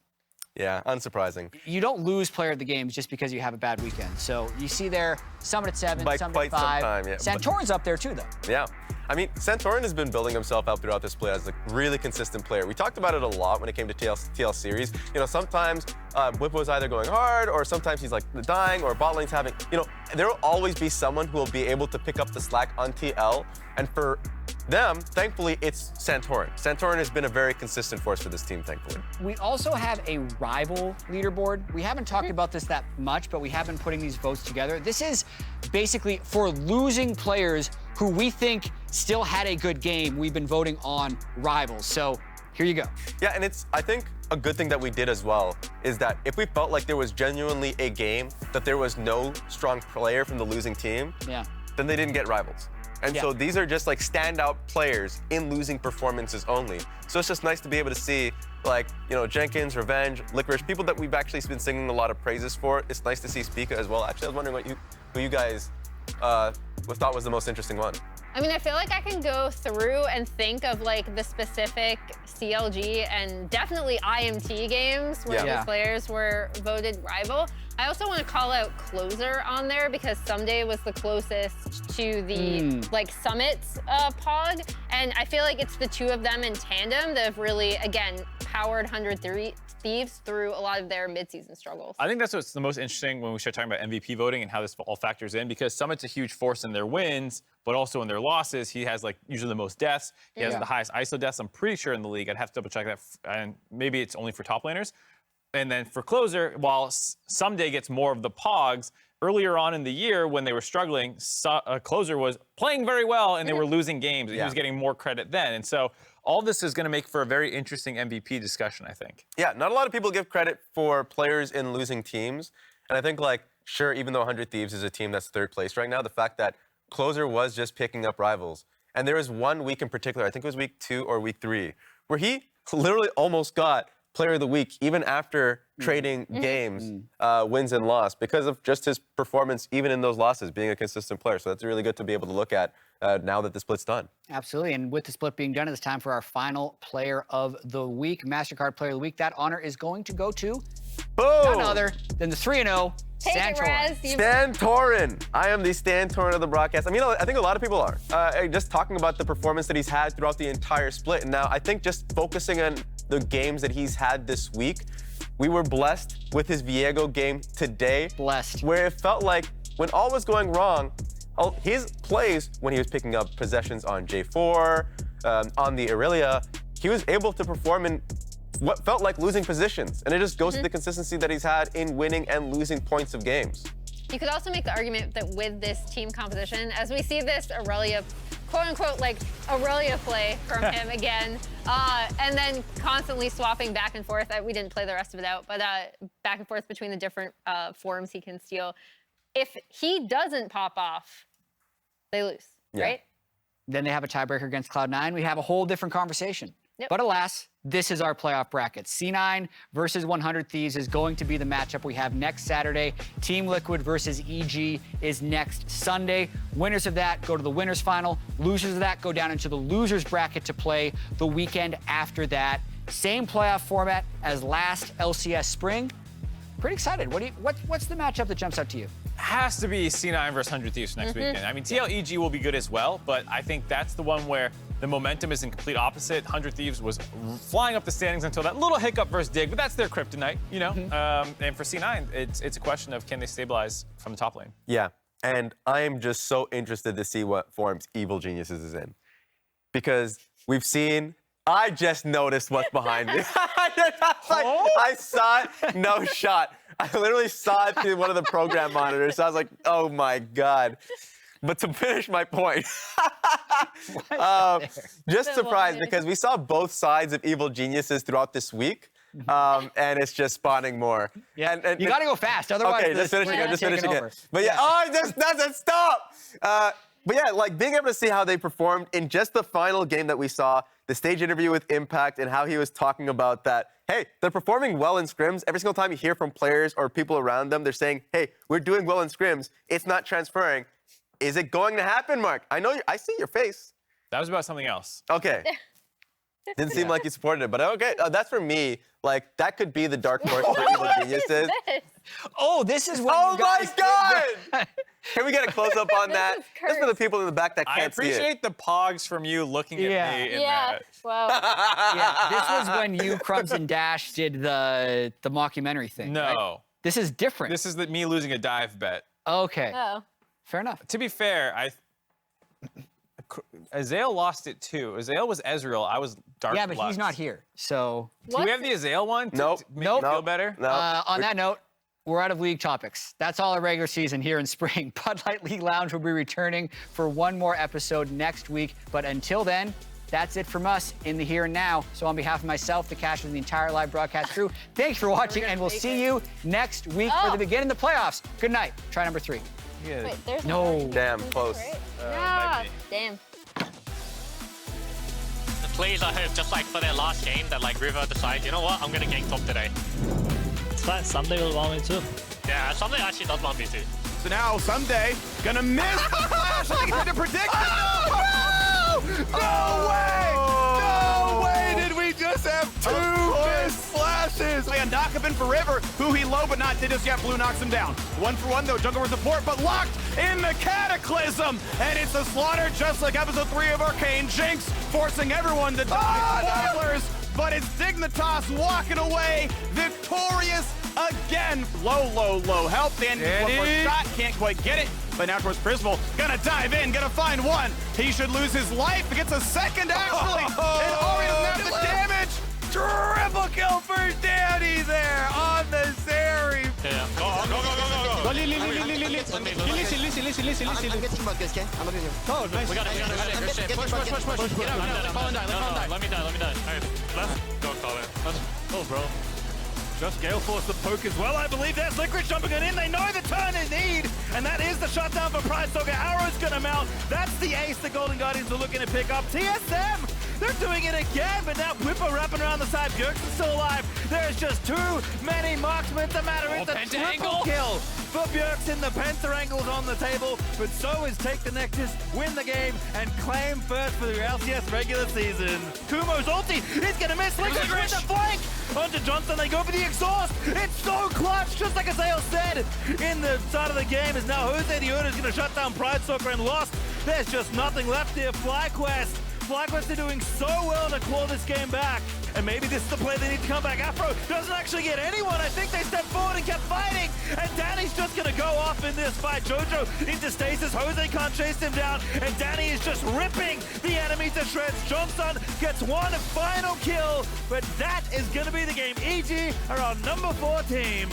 Yeah, unsurprising. You don't lose player of the games just because you have a bad weekend. So you see there, Summit at 7, By Summit quite at 5. some time, yeah. Santorin's up there too, though. Yeah. I mean, Santorin has been building himself up throughout this split as a really consistent player. We talked about it a lot when it came to TL series. You know, sometimes Whippo's either going hard, or sometimes he's like dying, or bot lane's having, you know, there will always be someone who will be able to pick up the slack on TL. And for them, thankfully, it's Santorin. Santorin has been a very consistent force for this team, thankfully. We also have a rival leaderboard. We haven't talked about this that much, but we have been putting these votes together. This is basically for losing players who we think still had a good game. We've been voting on rivals. So here you go. Yeah, and it's, I think, a good thing that we did as well is that if we felt like there was genuinely a game that there was no strong player from the losing team, then they didn't get rivals. And so these are just like standout players in losing performances only. So it's just nice to be able to see, like, you know, Jenkins, Revenge, LeTigress, people that we've actually been singing a lot of praises for. It's nice to see Spica as well. Actually, I was wondering who you guys thought was the most interesting one. I mean, I feel like I can go through and think of like the specific CLG and definitely IMT games where these players were voted rival. I also want to call out Closer on there because Someday was the closest to the like Summits pog, and I feel like it's the two of them in tandem that have really, again, powered 100 Thieves through a lot of their mid-season struggles. I think that's what's the most interesting when we start talking about MVP voting and how this all factors in, because Summit's a huge force in their wins, but also in their losses. He has like usually the most deaths. He has the highest ISO deaths, I'm pretty sure, in the league. I'd have to double check that, and maybe it's only for top laners. And then for Closer, while Someday gets more of the pogs, earlier on in the year when they were struggling, Closer was playing very well and they were losing games. He was getting more credit then. And so all this is going to make for a very interesting MVP discussion, I think. Yeah, not a lot of people give credit for players in losing teams. And I think, like, sure, even though 100 Thieves is a team that's 3rd place right now, the fact that Closer was just picking up rivals. And there was one week in particular, I think it was week 2 or week 3, where he literally almost got Player of the Week, even after trading games, wins and loss, because of just his performance, even in those losses, being a consistent player. So that's really good to be able to look at now that the split's done. Absolutely, and with the split being done, it's time for our final Player of the Week, MasterCard Player of the Week. That honor is going to go to none other than the 3-0 Santorin. Santorin. I am the Santorin of the broadcast. I mean, I think a lot of people are. Just talking about the performance that he's had throughout the entire split. And now I think just focusing on the games that he's had this week, we were blessed with his Viego game today. Blessed. Where it felt like when all was going wrong, his plays when he was picking up possessions on J4, on the Irelia, he was able to perform in what felt like losing positions. And it just goes to the consistency that he's had in winning and losing points of games. You could also make the argument that with this team composition, as we see this Irelia, quote-unquote, like Irelia play from him again, and then constantly swapping back and forth. We didn't play the rest of it out, but back and forth between the different forms he can steal. If he doesn't pop off, they lose, right? Then they have a tiebreaker against Cloud9. We have a whole different conversation. Yep. But alas, this is our playoff bracket. C9 versus 100 Thieves is going to be the matchup we have next Saturday. Team Liquid versus EG is next Sunday. Winners of that go to the winners final. Losers of that go down into the losers bracket to play the weekend after that. Same playoff format as last LCS Spring. Pretty excited. What's the matchup that jumps out to you? Has to be C9 versus 100 Thieves next weekend. I mean, TLEG will be good as well, but I think that's the one where the momentum is in complete opposite. 100 Thieves was flying up the standings until that little hiccup versus Dig, but that's their kryptonite, you know? And for C9, it's a question of can they stabilize from the top lane? Yeah, and I am just so interested to see what forms Evil Geniuses is in. Because we've seen, I just noticed what's behind me. I saw it, no shot. I literally saw it through one of the program monitors. So I was like, oh my God. But to finish my point, just surprised because we saw both sides of Evil Geniuses throughout this week. And it's just spawning more. Yeah, and you got to go fast, otherwise. Okay, just finishing it. But yeah, oh, it just doesn't stop. But yeah, like being able to see how they performed in just the final game that we saw, the stage interview with Impact, and how he was talking about that. Hey, they're performing well in scrims. Every single time you hear from players or people around them, they're saying, hey, we're doing well in scrims. It's not transferring. Is it going to happen, Mark? I know I see your face. That was about something else. Okay. Didn't seem like you supported it, but okay. That's for me. Like, that could be the dark horse for Evil Geniuses. Oh, this is what Oh you guys my God! Can we get a close-up on that? is Just for the people in the back that I can't see it. appreciate the pogs from you looking at me in Yeah. that. Wow. Yeah, this was when you, Crumbs, and Dash did the mockumentary thing. No. Right? This is different. This is me losing a dive bet. Okay. Oh. Fair enough. To be fair, Azael lost it too. Azael was Ezreal. I was Dark Yeah, but Lux. he's not here. So Do we have the Azael one? Nope. To make you feel better? No. on that note, we're out of league topics. That's all our regular season here in spring. Bud Light League Lounge will be returning for one more episode next week. But until then, that's it from us in the here and now. So on behalf of myself, the Cash, and the entire live broadcast crew, thanks for watching, and we'll see you next week for the beginning of the playoffs. Good night. Try number 3. Wait, there's No. Damn, close. Right? might be. Damn. The players I hope, just like for their last game, that like River decides, you know what, I'm gonna gank top today. It's fine, Sunday will want me too. Yeah, something actually does want me to. So now, someday, gonna miss the flash. I think it's hard to predict. No way! No way did we just have 2 missed flashes! We had knock-up-in for River, who he low but not did just yet. Blue knocks him down. 1 for 1 though, jungle for support, but locked in the Cataclysm! And it's a slaughter just like episode 3 of Arcane. Jinx forcing everyone to die. But it's Dignitas walking away, victorious again. Low health. Danny one more shot, can't quite get it. But now towards Prismal, gonna dive in, gonna find one. He should lose his life. He gets a second actually. And Ahri doesn't have the damage. Triple kill for Danny there on the Zeri. Yeah. Go. Listen. I'm getting bot, guys, okay? I'm not getting Oh, nice. We got it. Good shit. Push. Get out. Let me die. Alright, let's go, Colin. Let's go, bro. Just Gale Force the poke as well, I believe. There's LeTigress jumping it in. They know the turn is need, and that is the shutdown for Pride Stalker. Arrow's gonna mount. That's the ace the Golden Guardians are looking to pick up. TSM, they're doing it again, but now Whipper wrapping around the side. Bjergsen's still alive. There's just too many marksmen to matter. It's a triple kill for Bjergsen. The Penta angle's on the table, but so is Take the Nexus, win the game, and claim first for the LCS regular season. Kumo's ulti is gonna miss. LeTigress with the flank onto Johnsun. They go for the exhaust. It's so clutch, just like Azael said in the start of the game. Is now Josedeodo is gonna shut down Pride Stalker and lost. There's just nothing left here. FlyQuest are doing so well to claw this game back. And maybe this is the play they need to come back. Afro doesn't actually get anyone. I think they stepped forward and kept fighting. And Danny's just going to go off in this fight. Jojo into stasis. Jose can't chase him down. And Danny is just ripping the enemy to shreds. Johnsun gets one final kill. But that is going to be the game. EG are our number 4 team.